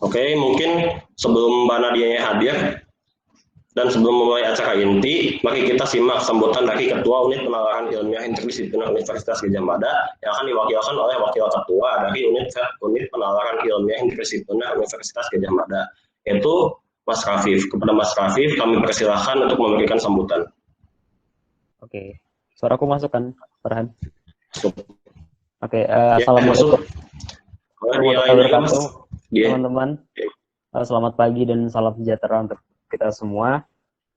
Oke, mungkin sebelum Mbak Nadia hadir dan sebelum memulai acara inti, mari kita simak sambutan dari Ketua Unit Penalaran Ilmiah Interdisipliner Universitas Gadjah Mada yang akan diwakilkan oleh Wakil Ketua dari Unit Penalaran Ilmiah Interdisipliner Universitas Gadjah Mada, yaitu Mas Rafif. Kepada Mas Rafif, kami persilahkan untuk memberikan sambutan. Oke, suaraku masuk kan, Farhan? Oke, Ya, assalamualaikum warahmatullahi wabarakatuh, Dia. teman-teman. Selamat pagi dan salam sejahtera untuk kita semua.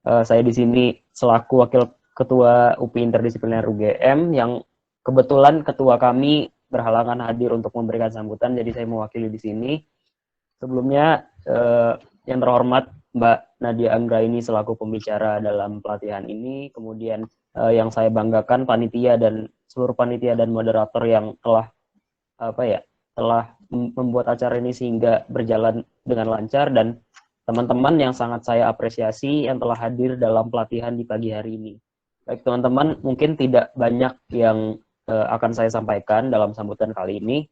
Saya di sini selaku Wakil Ketua UPI Interdisipliner UGM yang kebetulan ketua kami berhalangan hadir untuk memberikan sambutan, jadi saya mewakili di sini. Sebelumnya, yang terhormat Mbak Nadia Anggraini selaku pembicara dalam pelatihan ini, kemudian yang saya banggakan panitia dan seluruh panitia dan moderator yang telah membuat acara ini sehingga berjalan dengan lancar, dan teman-teman yang sangat saya apresiasi yang telah hadir dalam pelatihan di pagi hari ini. Baik teman-teman, mungkin tidak banyak yang akan saya sampaikan dalam sambutan kali ini.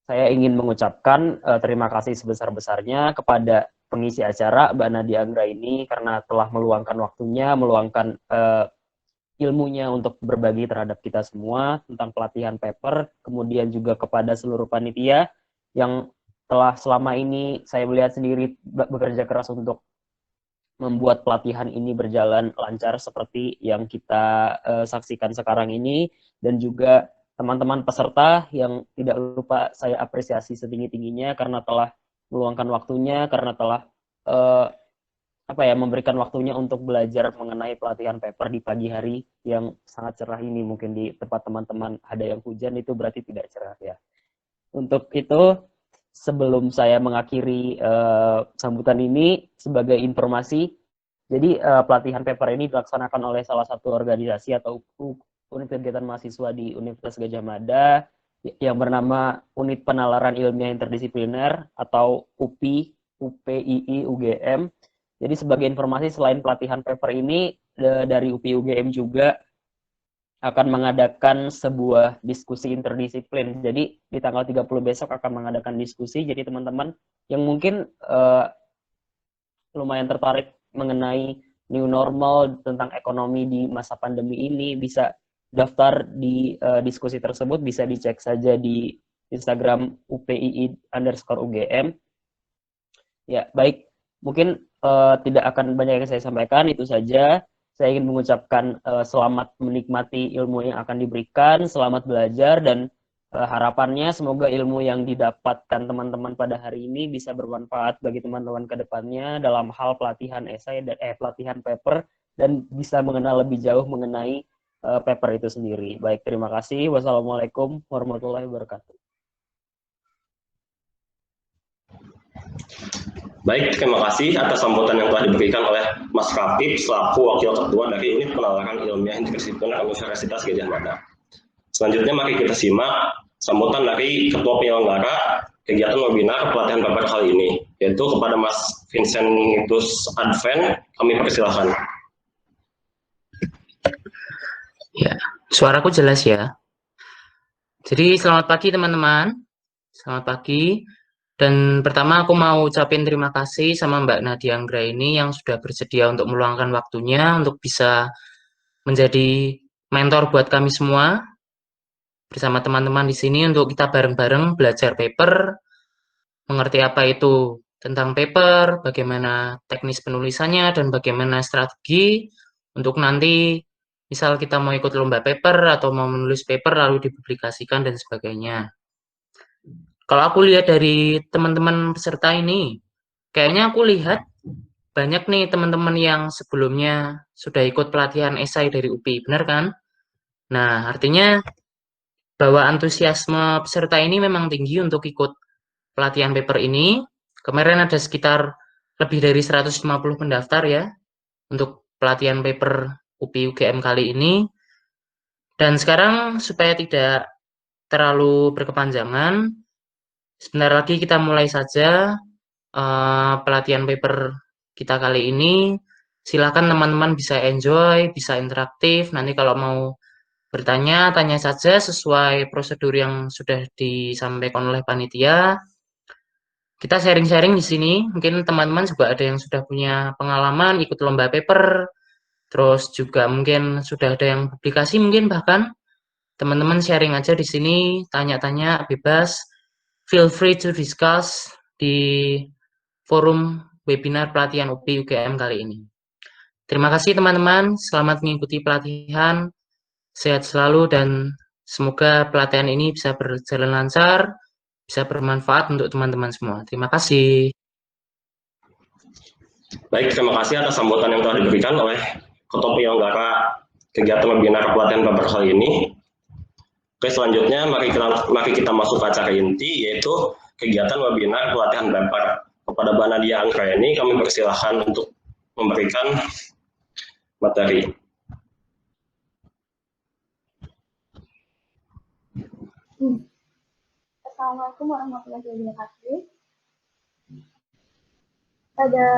Saya ingin mengucapkan terima kasih sebesar-besarnya kepada pengisi acara Mbak Nadia Anggraini karena telah meluangkan waktunya, meluangkan ilmunya untuk berbagi terhadap kita semua tentang pelatihan paper, kemudian juga kepada seluruh panitia yang telah selama ini saya melihat sendiri bekerja keras untuk membuat pelatihan ini berjalan lancar seperti yang kita saksikan sekarang ini, dan juga teman-teman peserta yang tidak lupa saya apresiasi setinggi-tingginya karena telah meluangkan waktunya, karena telah memberikan waktunya untuk belajar mengenai pelatihan paper di pagi hari yang sangat cerah ini. Mungkin di tempat teman-teman ada yang hujan, itu berarti tidak cerah ya. Untuk itu, sebelum saya mengakhiri sambutan ini, sebagai informasi, jadi pelatihan paper ini dilaksanakan oleh salah satu organisasi atau unit kegiatan mahasiswa di Universitas Gadjah Mada yang bernama Unit Penalaran Ilmiah Interdisipliner atau UPI, UPII UGM. Jadi sebagai informasi, selain pelatihan paper ini, dari UPI UGM juga akan mengadakan sebuah diskusi interdisiplin. Jadi di tanggal 30 besok akan mengadakan diskusi. Jadi teman-teman yang mungkin lumayan tertarik mengenai new normal tentang ekonomi di masa pandemi ini, bisa daftar di diskusi tersebut, bisa dicek saja di Instagram UPII_UGM. Ya, baik. Mungkin tidak akan banyak yang saya sampaikan, itu saja. Saya ingin mengucapkan selamat menikmati ilmu yang akan diberikan, selamat belajar, dan harapannya semoga ilmu yang didapatkan teman-teman pada hari ini bisa bermanfaat bagi teman-teman ke depannya dalam hal pelatihan esai dan pelatihan paper, dan bisa mengenal lebih jauh mengenai paper itu sendiri. Baik, terima kasih. Wassalamualaikum warahmatullahi wabarakatuh. Baik, terima kasih atas sambutan yang telah diberikan oleh Mas Rafif selaku Wakil Ketua dari Unit Penalaran Ilmiah Interdisipliner Universitas Gadjah Mada. Selanjutnya mari kita simak sambutan dari Ketua Penyelenggara kegiatan webinar pelatihan paper kali ini, yaitu kepada Mas Vincentius Advent. Kami persilahkan. Ya, suaraku jelas ya. Jadi selamat pagi teman-teman. Selamat pagi. Dan pertama aku mau ucapin terima kasih sama Mbak Nadia Anggraini yang sudah bersedia untuk meluangkan waktunya untuk bisa menjadi mentor buat kami semua bersama teman-teman di sini untuk kita bareng-bareng belajar paper, mengerti apa itu tentang paper, bagaimana teknis penulisannya, dan bagaimana strategi untuk nanti misal kita mau ikut lomba paper atau mau menulis paper lalu dipublikasikan dan sebagainya. Kalau aku lihat dari teman-teman peserta ini, kayaknya aku lihat banyak nih teman-teman yang sebelumnya sudah ikut pelatihan esai dari UPI, benar kan? Nah, artinya bahwa antusiasme peserta ini memang tinggi untuk ikut pelatihan paper ini. Kemarin ada sekitar lebih dari 150 pendaftar ya untuk pelatihan paper UPI UGM kali ini. Dan sekarang supaya tidak terlalu berkepanjangan, sebentar lagi kita mulai saja pelatihan paper kita kali ini. Silakan teman-teman bisa enjoy, bisa interaktif. Nanti kalau mau bertanya, tanya saja sesuai prosedur yang sudah disampaikan oleh panitia. Kita sharing-sharing di sini. Mungkin teman-teman juga ada yang sudah punya pengalaman ikut lomba paper, terus juga mungkin sudah ada yang publikasi, mungkin bahkan teman-teman sharing aja di sini, tanya-tanya bebas. Feel free to discuss di forum webinar pelatihan UPI UGM kali ini. Terima kasih teman-teman, selamat mengikuti pelatihan, sehat selalu dan semoga pelatihan ini bisa berjalan lancar, bisa bermanfaat untuk teman-teman semua. Terima kasih. Baik, terima kasih atas sambutan yang telah diberikan oleh Ketua Penyelenggara kegiatan webinar pelatihan paper kali ini. Oke, selanjutnya mari kita masuk ke acara inti, yaitu kegiatan webinar pelatihan paper. Kepada Mbak Nadia Anggraeni, kami persilahkan untuk memberikan materi. Assalamualaikum warahmatullahi wabarakatuh. Ada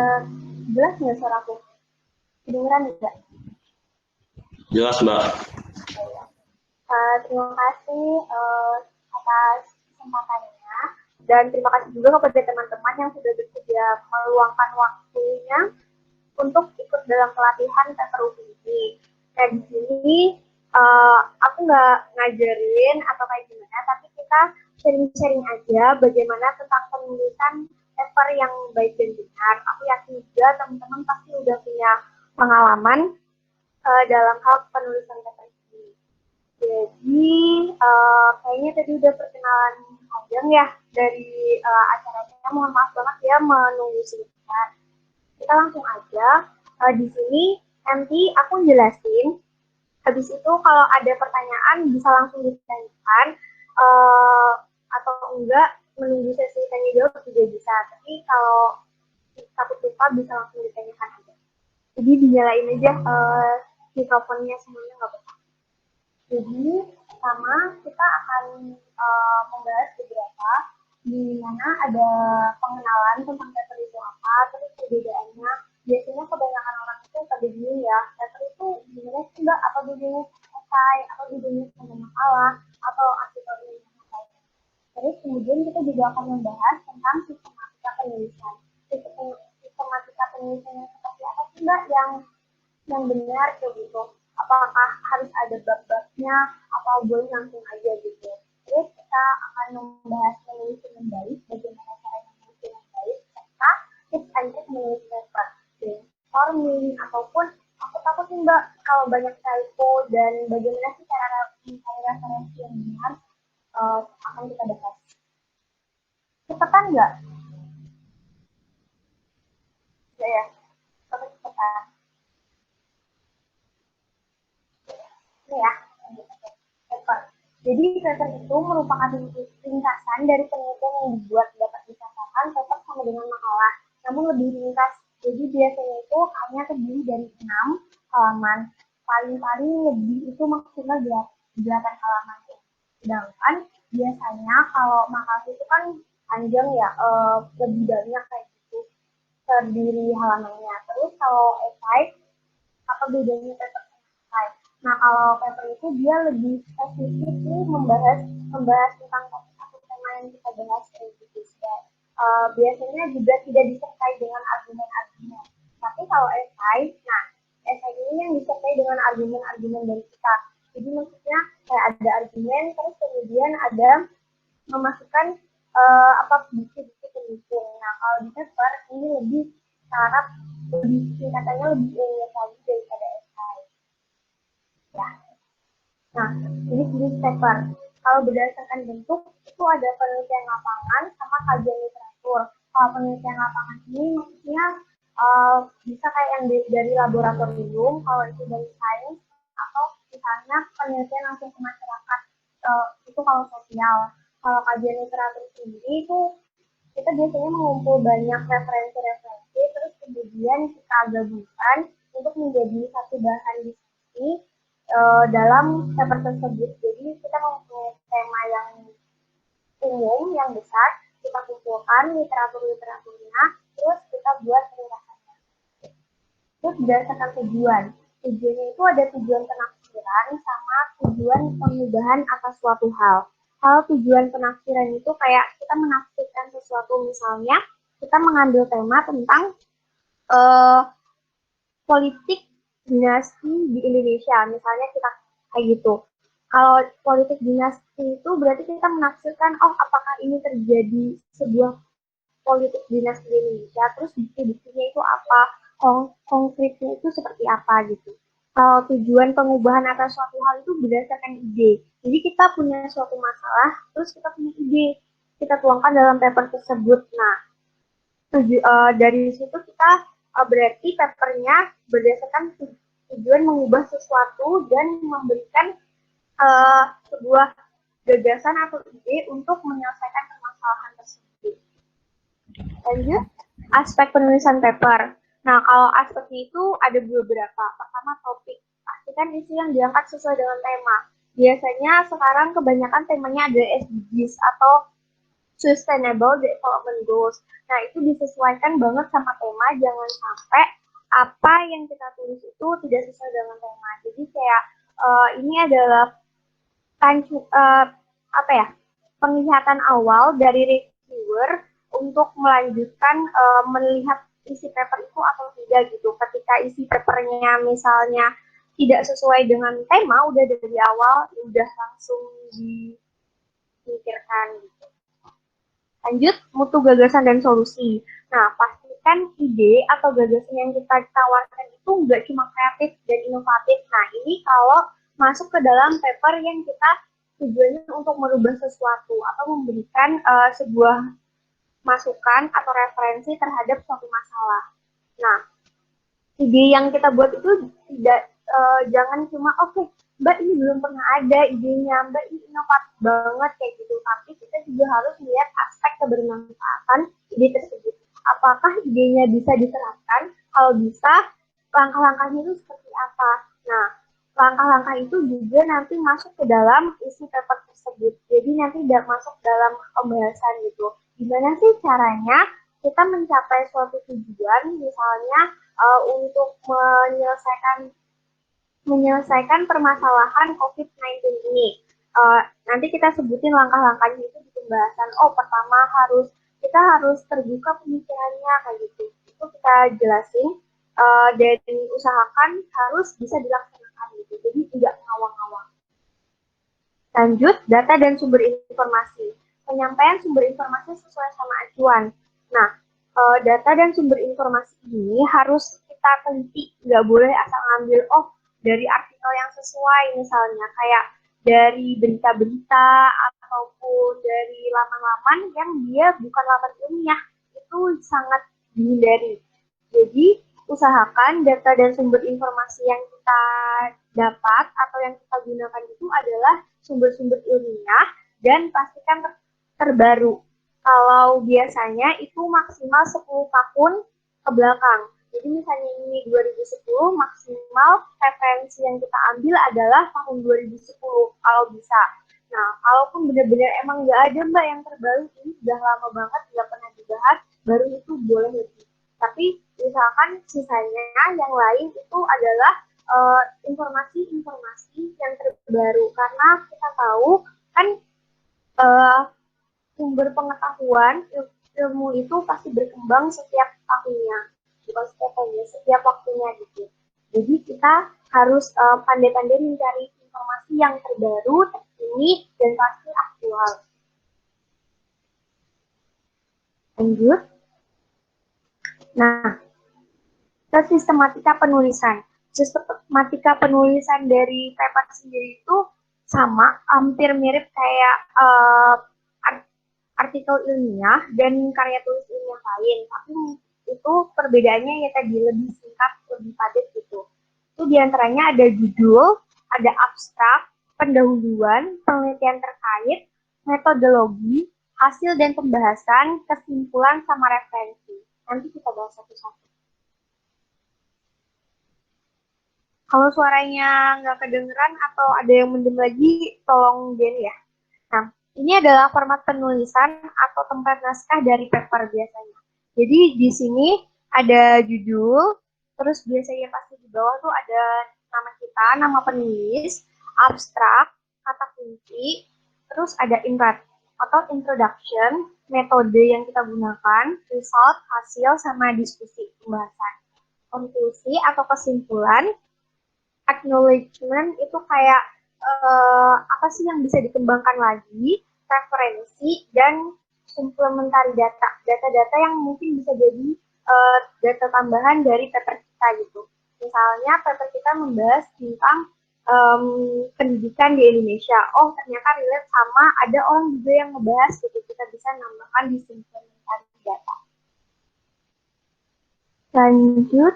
jelas nggak suaraku? Kedengeran nggak? Jelas, Mbak. Terima kasih atas kesempatannya dan terima kasih juga kepada teman-teman yang sudah bersedia meluangkan waktunya untuk ikut dalam pelatihan paper UPI ini. Nah, di sini aku nggak ngajarin atau kayak gimana, tapi kita sharing-sharing aja bagaimana tentang penulisan paper yang baik dan benar. Aku yakin juga teman-teman pasti udah punya pengalaman dalam hal penulisan paper ini. Jadi kayaknya tadi udah perkenalan panjang ya dari acaranya. Mohon maaf banget ya menunggu sebentar. Kita langsung aja. Di sini nanti aku jelasin. Habis itu kalau ada pertanyaan bisa langsung ditanyakan atau enggak menunggu sesi tanya jawab juga bisa. Tapi kalau takut lupa bisa langsung ditanyakan aja. Jadi dinyalain aja mikrofonnya semuanya nggak apa-apa. Jadi pertama kita akan membahas beberapa di mana ada pengenalan tentang paper itu apa, terus perbedaannya. Biasanya kebanyakan orang itu pada bingung ya, paper itu gimana sih Mbak? Apa bedanya esai, apa bedanya sama makalah, atau artikel ini? Terus kemudian kita juga akan membahas tentang sistematika penulisan. Sistematika penulisan yang seperti apa sih Mbak yang benar kayak gitu? Apakah harus ada bab-babnya atau boleh langsung aja gitu? Terus kita akan membahas menulis dengan baik, bagaimana cara menulis dengan baik, serta tips and trik menulis paper, brainstorming ataupun aku takut nih Mbak kalau banyak typo dan bagaimana sih cara mencari referensi yang benar akan kita bahas. Cepetan nggak? Ya, cepetan. Ini ya, paper. Jadi paper itu merupakan ringkasan dari penelitian yang dibuat dapat dikatakan paper sama dengan makalah, namun lebih ringkas. Jadi biasanya itu hanya terdiri dari 6 halaman, paling-paling lebih itu maksimal 8 halaman. Sedangkan biasanya kalau makalah itu kan panjang ya, lebih banyak kayak gitu terdiri halamannya. Terus kalau esai, apa bedanya paper sama esai? Nah, kalau paper itu dia lebih spesifik nih membahas tentang topik atau tema yang kita bahas kayak gitu. Biasanya juga tidak disertai dengan argumen-argumen. Tapi kalau esai, nah esai ini yang disertai dengan argumen-argumen dari kita. Jadi maksudnya kayak ada argumen, terus kemudian ada memasukkan bukti-bukti pendukung. Nah, kalau di paper ini lebih syarat, lebih singkatannya lebih ilmiah lagi daripada esai. Ya. Nah, jadi jenis paper. Kalau berdasarkan bentuk, itu ada penelitian lapangan sama kajian literatur. Kalau penelitian lapangan ini maksudnya bisa kayak yang dari laboratorium, kalau itu dari sains, atau misalnya penelitian langsung ke masyarakat, itu kalau sosial. Kalau kajian literatur sendiri itu kita biasanya mengumpul banyak referensi-referensi, terus kemudian kita gabungkan untuk menjadi satu bahan diskusi dalam paper tersebut. Jadi kita mempunyai tema yang umum, yang besar, kita kumpulkan literatur-literaturnya, terus kita buat ringkasannya. Terus berdasarkan tujuan. Tujuannya itu ada tujuan penafsiran sama tujuan pemudahan atas suatu hal. Kalau tujuan penafsiran itu kayak kita menafsirkan sesuatu, misalnya kita mengambil tema tentang politik dinasti di Indonesia, misalnya kita kayak gitu. Kalau politik dinasti itu berarti kita menafsirkan, oh apakah ini terjadi sebuah politik dinasti di Indonesia, terus bukti-buktinya itu apa, konkretnya itu seperti apa gitu. Kalau tujuan pengubahan atas suatu hal itu berdasarkan ide. Jadi kita punya suatu masalah, terus kita punya ide, kita tuangkan dalam paper tersebut. Nah, dari situ kita berarti papernya berdasarkan tujuan mengubah sesuatu dan memberikan sebuah gagasan atau ide untuk menyelesaikan permasalahan tersebut. Lanjut, aspek penulisan paper. Nah, kalau aspeknya itu ada beberapa. Pertama, topik. Pastikan isi yang diangkat sesuai dengan tema. Biasanya sekarang kebanyakan temanya ada SDGs atau Sustainable Development Goals. Nah, itu disesuaikan banget sama tema, jangan sampai apa yang kita tulis itu tidak sesuai dengan tema. Jadi kayak ini adalah penglihatan awal dari reviewer untuk melanjutkan melihat isi paper itu atau tidak gitu. Ketika isi papernya misalnya tidak sesuai dengan tema, udah dari awal udah langsung dimikirkan gitu. Lanjut, mutu gagasan dan solusi. Nah, pastikan ide atau gagasan yang kita tawarkan itu nggak cuma kreatif dan inovatif. Nah, ini kalau masuk ke dalam paper yang kita tujuannya untuk merubah sesuatu atau memberikan sebuah masukan atau referensi terhadap suatu masalah. Nah, ide yang kita buat itu tidak jangan cuma oke, Mbak ini belum pernah ada idenya, Mbak ini inovatif banget kayak gitu. Tapi kita juga harus melihat aspek kebermanfaatan ide tersebut. Apakah idenya bisa diterapkan? Kalau bisa, langkah-langkahnya itu seperti apa? Nah, langkah-langkah itu juga nanti masuk ke dalam isi paper tersebut. Jadi nanti tidak masuk dalam pembahasan gitu. Gimana sih caranya kita mencapai suatu tujuan, misalnya untuk menyelesaikan permasalahan COVID-19 ini. Nanti kita sebutin langkah-langkahnya itu di pembahasan. Oh, pertama kita harus terbuka pemikirannya kayak gitu. Itu kita jelasin dan usahakan harus bisa dilaksanakan gitu. Jadi tidak ngawang-ngawang. Lanjut, data dan sumber informasi. Penyampaian sumber informasi sesuai sama acuan. Nah, data dan sumber informasi ini harus kita teliti, nggak boleh asal ngambil dari artikel yang sesuai, misalnya kayak dari berita-berita ataupun dari laman-laman yang dia bukan laman ilmiah, itu sangat dihindari. Jadi usahakan data dan sumber informasi yang kita dapat atau yang kita gunakan itu adalah sumber-sumber ilmiah dan pastikan terbaru. Kalau biasanya itu maksimal 10 tahun ke belakang. Jadi misalnya ini 2010, maksimal referensi yang kita ambil adalah tahun 2010 kalau bisa. Nah, kalaupun benar-benar emang nggak ada Mbak yang terbaru, ini sudah lama banget nggak pernah dibahas, baru itu boleh lebih. Tapi misalkan sisanya yang lain itu adalah informasi-informasi yang terbaru, karena kita tahu kan sumber pengetahuan ilmu itu pasti berkembang setiap tahunnya, bukan setiap tahunnya, setiap waktunya gitu. Jadi kita harus pandai-pandai mencari informasi yang terbaru, terkini, dan pasti aktual. Lanjut. Nah, ke sistematika penulisan. Sistematika penulisan dari paper sendiri itu sama, hampir mirip kayak artikel ilmiah dan karya tulis ilmiah lain, tapi itu perbedaannya ya tadi lebih singkat, lebih padat gitu. Itu diantaranya ada judul, ada abstrak, pendahuluan, penelitian terkait, metodologi, hasil dan pembahasan, kesimpulan, sama referensi. Nanti kita bahas satu-satu. Kalau suaranya nggak kedengeran atau ada yang mendem lagi, tolong Jen ya. Nah, ini adalah format penulisan atau template naskah dari paper biasanya. Jadi di sini ada judul, terus biasanya pasti di bawah tuh ada nama kita, nama penulis, abstrak, kata kunci, Terus ada intro atau introduction, metode yang kita gunakan, result, hasil, sama diskusi pembahasan. Konklusi atau kesimpulan, acknowledgement itu kayak apa sih yang bisa dikembangkan lagi, referensi, dan supplementary data. Data-data yang mungkin bisa jadi data tambahan dari paper kita gitu. Misalnya paper kita membahas tentang pendidikan di Indonesia. Oh, ternyata relate sama ada orang juga yang ngebahas gitu. Kita bisa nambahkan di supplementary data. Lanjut.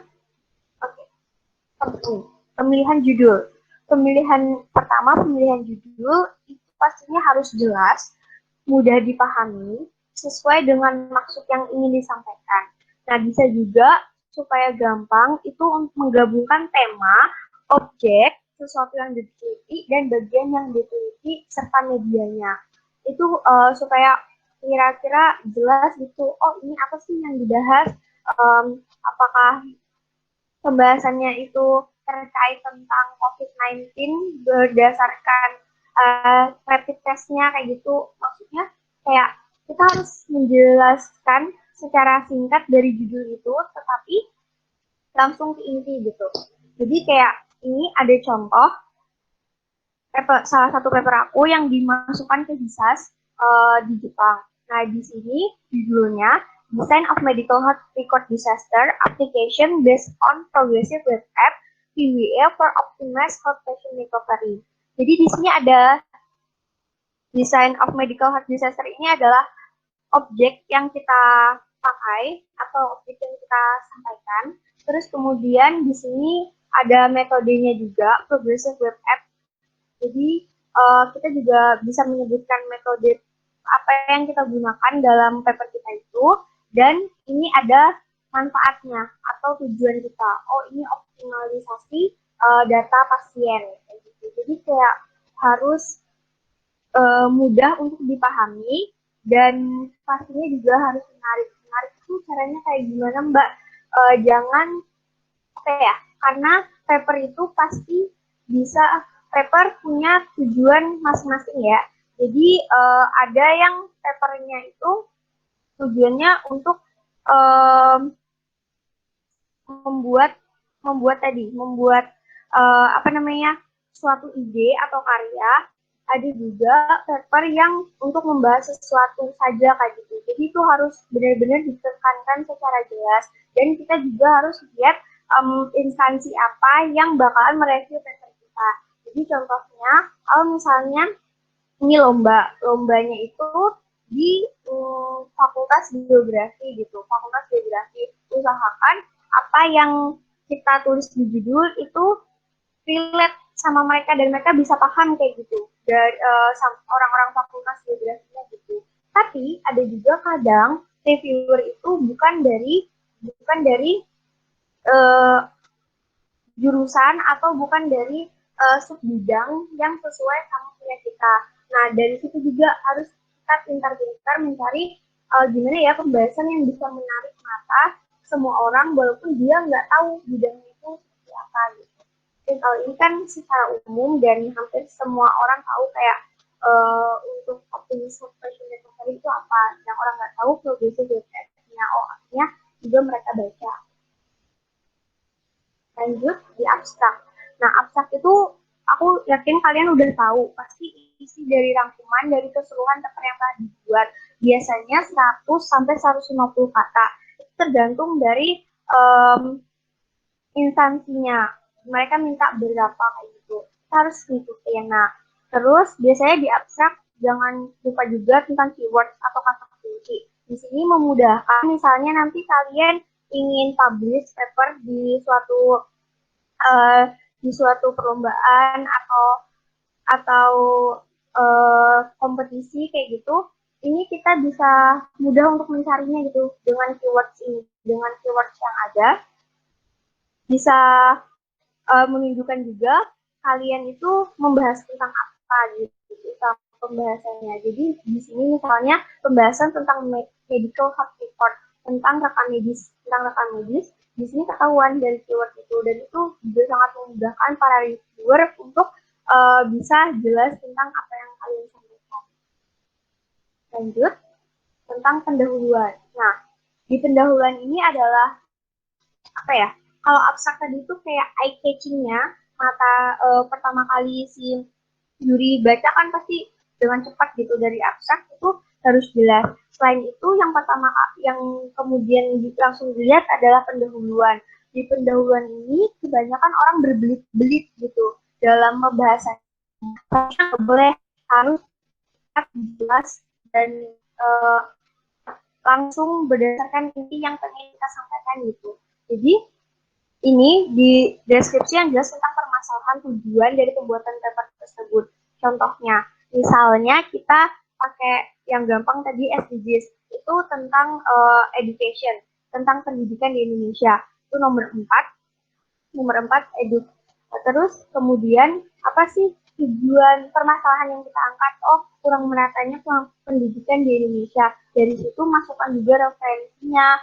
Oke. Pemilihan judul. Pemilihan judul itu pastinya harus jelas, mudah dipahami, sesuai dengan maksud yang ingin disampaikan. Nah, bisa juga supaya gampang itu untuk menggabungkan tema, objek, sesuatu yang diteliti, dan bagian yang diteliti, serta medianya. Itu supaya kira-kira jelas gitu, oh ini apa sih yang dibahas, apakah pembahasannya itu terkait tentang COVID-19 berdasarkan rapid test-nya kayak gitu. Maksudnya kayak kita harus menjelaskan secara singkat dari judul itu, tetapi langsung ke inti gitu. Jadi kayak ini ada contoh salah satu paper aku yang dimasukkan ke HISAS di Jepang. Nah, di sini judulnya Design of Medical Health Record Disaster Application Based on Progressive Web App PWA for Optimized Health Patient Recovery. Jadi di sini ada Design of Medical Health Disaster ini adalah objek yang kita pakai atau objek yang kita sampaikan. Terus kemudian di sini ada metodenya juga, Progressive Web App. Jadi kita juga bisa menyebutkan metode apa yang kita gunakan dalam paper kita itu, dan ini ada manfaatnya atau tujuan kita. Oh, ini optimalisasi data pasien. Jadi kayak harus mudah untuk dipahami dan pastinya juga harus menarik. Menarik itu caranya kayak gimana, Mbak? Jangan apa ya? Karena paper itu pasti bisa, paper punya tujuan masing-masing ya. Jadi ada yang papernya itu tujuannya untuk membuat apa namanya, suatu ide atau karya. Ada juga paper yang untuk membahas sesuatu saja kayak gitu. Jadi itu harus benar-benar ditekankan secara jelas, dan kita juga harus lihat instansi apa yang bakalan mereview paper kita. Jadi contohnya, kalau misalnya ini lombanya itu di Fakultas Geografi gitu, Fakultas Geografi, usahakan apa yang kita tulis di judul itu relate sama mereka dan mereka bisa paham kayak gitu dari orang-orang Fakultas Geografinya gitu. Tapi ada juga kadang reviewer itu bukan dari jurusan atau bukan dari subbidang yang sesuai sama kuliah kita. Nah, dari situ juga harus kita pintar-pintar mencari gimana ya pembahasan yang bisa menarik mata semua orang walaupun dia nggak tahu bidangnya itu seperti apa gitu. Dan kalau ini kan secara umum dan hampir semua orang tahu kayak untuk optimism patient recovery itu apa. Yang orang nggak tahu progressive wave-nya, artinya juga mereka baca. Lanjut di abstrak. Nah, abstrak itu aku yakin kalian udah tahu, pasti isi dari rangkuman dari keseluruhan paper yang telah dibuat. Biasanya 100 sampai 150 kata. Itu tergantung dari instansinya. Mereka minta berapa kayak gitu. Kita harus ngikutin. Nah, terus biasanya di abstrak jangan lupa juga tentang keyword atau kata kunci. Di sini memudahkan, misalnya nanti kalian ingin publish paper di suatu perlombaan atau kompetisi kayak gitu, ini kita bisa mudah untuk mencarinya gitu dengan keywords ini, dengan keywords yang ada bisa menunjukkan juga kalian itu membahas tentang apa gitu tentang pembahasannya. Jadi di sini misalnya pembahasan tentang medical health record, tentang rekam medis, di sini ketahuan dari keyword itu, dan itu juga sangat memudahkan para reviewer untuk bisa jelas tentang apa yang kalian sampaikan. Lanjut, tentang pendahuluan. Nah, di pendahuluan ini adalah apa ya? Kalau abstrak tadi itu kayak eye catching-nya, pertama kali si juri baca kan pasti dengan cepat gitu dari abstrak itu harus jelas. Selain itu yang pertama yang kemudian langsung dilihat adalah pendahuluan. Di pendahuluan ini kebanyakan orang berbelit-belit gitu dalam membahasnya. Nggak boleh, harus jelas dan langsung berdasarkan inti yang pengen kita sampaikan gitu. Jadi ini di deskripsi yang jelas tentang permasalahan tujuan dari pembuatan paper tersebut. Contohnya, misalnya kita pakai yang gampang tadi SDGs, itu tentang education, tentang pendidikan di Indonesia. Itu nomor 4 Terus kemudian apa sih tujuan permasalahan yang kita angkat? Oh, kurang meratanya pendidikan di Indonesia. Dari situ masukkan juga referensinya,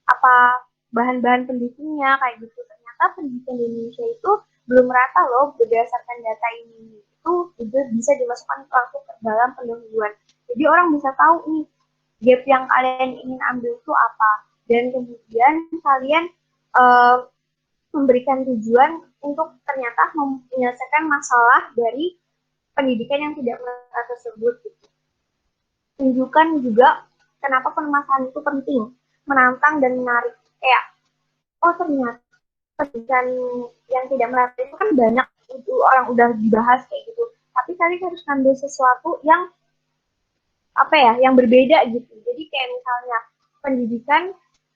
apa bahan-bahan pendukungnya kayak gitu. Ternyata pendidikan di Indonesia itu belum merata loh berdasarkan data ini. Itu juga bisa dimasukkan langsung ke dalam pendahuluan. Jadi orang bisa tahu nih gap yang kalian ingin ambil itu apa. Dan kemudian kalian memberikan tujuan untuk ternyata menyelesaikan masalah dari pendidikan yang tidak merata tersebut. Tunjukkan juga kenapa permasalahan itu penting, menantang dan menarik. Kayak, oh ternyata pendidikan yang tidak merata itu kan banyak, itu orang udah dibahas kayak gitu. Tapi kalian harus ngambil sesuatu yang apa ya, yang berbeda gitu. Jadi kayak misalnya pendidikan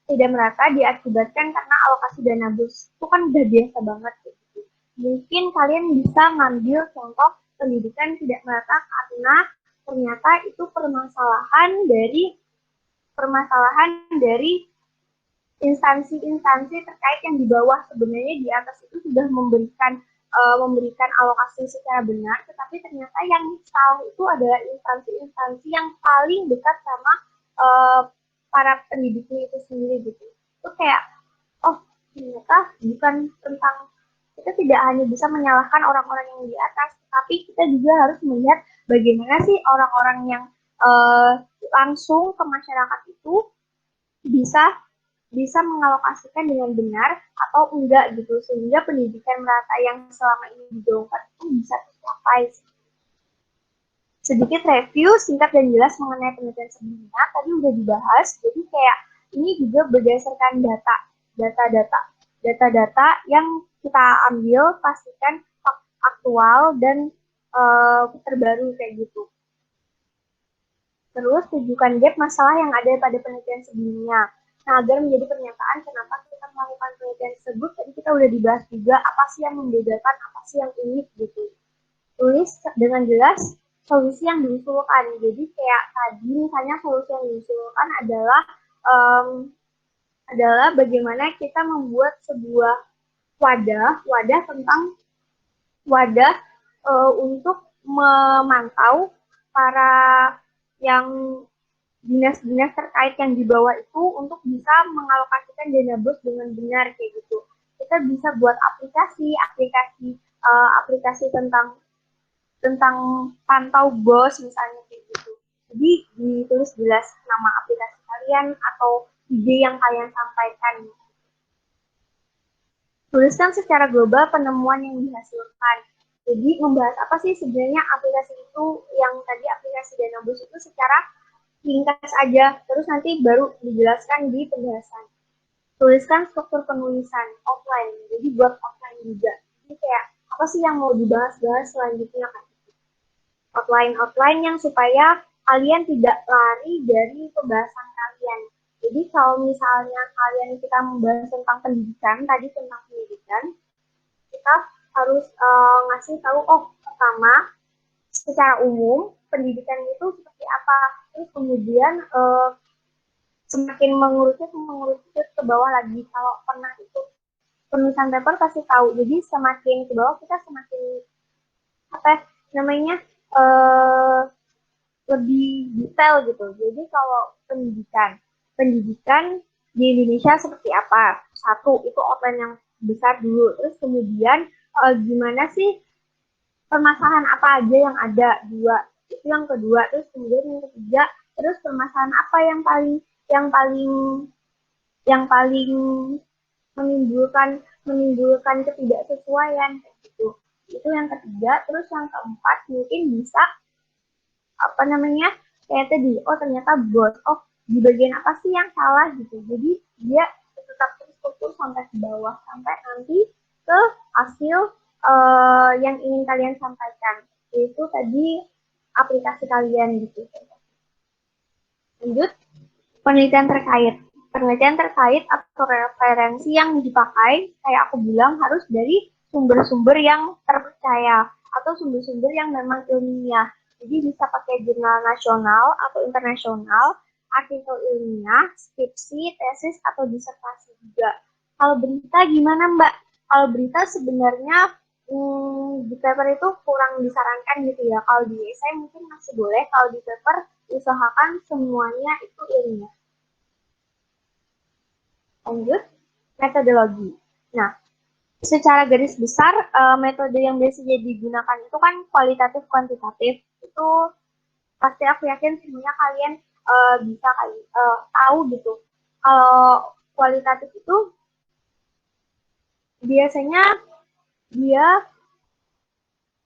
tidak merata diakibatkan karena alokasi dana BUS. Itu kan udah biasa banget gitu. Mungkin kalian bisa ngambil contoh pendidikan tidak merata karena ternyata itu permasalahan dari instansi-instansi terkait yang di bawah. Sebenarnya di atas itu sudah memberikan alokasi secara benar, tetapi ternyata yang salah itu adalah instansi-instansi yang paling dekat sama para pendidiknya itu sendiri gitu. Itu kayak, oh ternyata bukan tentang, kita tidak hanya bisa menyalahkan orang-orang yang di atas, tapi kita juga harus melihat bagaimana sih orang-orang yang langsung ke masyarakat itu bisa mengalokasikan dengan benar atau enggak gitu, sehingga pendidikan merata yang selama ini digaungkan itu bisa tercapai. Sedikit review singkat dan jelas mengenai penelitian sebelumnya, tadi udah dibahas, jadi kayak ini juga berdasarkan data yang kita ambil, pastikan aktual dan terbaru kayak gitu. Terus tunjukkan gap masalah yang ada pada penelitian sebelumnya. Nah, agar menjadi pernyataan kenapa kita melakukan penelitian tersebut, tadi kita udah dibahas juga apa sih yang membedakan, apa sih yang unik gitu. Tulis dengan jelas solusi yang diusulkan. Jadi kayak tadi misalnya solusi yang diusulkan adalah bagaimana kita membuat sebuah wadah untuk memantau para yang dinas-dinas terkait yang di bawah itu untuk bisa mengalokasikan dana BUS dengan benar kayak gitu. Kita bisa buat aplikasi tentang pantau BOS misalnya kayak gitu. Jadi ditulis jelas nama aplikasi kalian atau ide yang kalian sampaikan. Tuliskan secara global penemuan yang dihasilkan. Jadi membahas apa sih sebenarnya aplikasi itu, yang tadi aplikasi dana BUS itu secara ringkas aja, terus nanti baru dijelaskan di penjelasan. Tuliskan struktur penulisan offline, jadi buat offline juga. Jadi kayak apa sih yang mau dibahas-bahas selanjutnya kan? Outline yang supaya kalian tidak lari dari pembahasan kalian. Jadi kalau misalnya kita membahas tentang pendidikan, kita harus ngasih tahu, oh pertama secara umum pendidikan itu seperti apa, terus kemudian semakin mengerucut ke bawah lagi. Kalau pernah itu penulisan paper pasti tahu, jadi semakin ke bawah kita semakin lebih detail gitu. Jadi kalau pendidikan di Indonesia seperti apa, satu itu outline yang besar dulu, terus kemudian gimana sih permasalahan apa aja yang ada, dua, Itu yang kedua. Terus kemudian yang ketiga, terus permasalahan apa yang paling menimbulkan ketidaksesuaian gitu. Itu yang ketiga. Terus yang keempat mungkin bisa kayak tadi, oh ternyata bos, oh di bagian apa sih yang salah gitu. Jadi dia tetap terstruktur sampai ke bawah, sampai nanti ke hasil yang ingin kalian sampaikan, yaitu tadi aplikasi kalian gitu. Lanjut, penelitian terkait atau referensi yang dipakai, kayak aku bilang, harus dari sumber-sumber yang terpercaya atau sumber-sumber yang memang ilmiah. Jadi bisa pakai jurnal nasional atau internasional, artikel ilmiah, skripsi, tesis, atau disertasi juga. Kalau berita gimana Mbak? Kalau berita sebenarnya di paper itu kurang disarankan gitu ya. Kalau di essay mungkin masih boleh, kalau di paper usahakan semuanya itu ilmiah. Lanjut, metodologi. Nah, secara garis besar, metode yang biasanya digunakan itu kan kualitatif, kuantitatif. Itu pasti aku yakin semuanya kalian bisa tahu gitu. Kalau kualitatif itu biasanya dia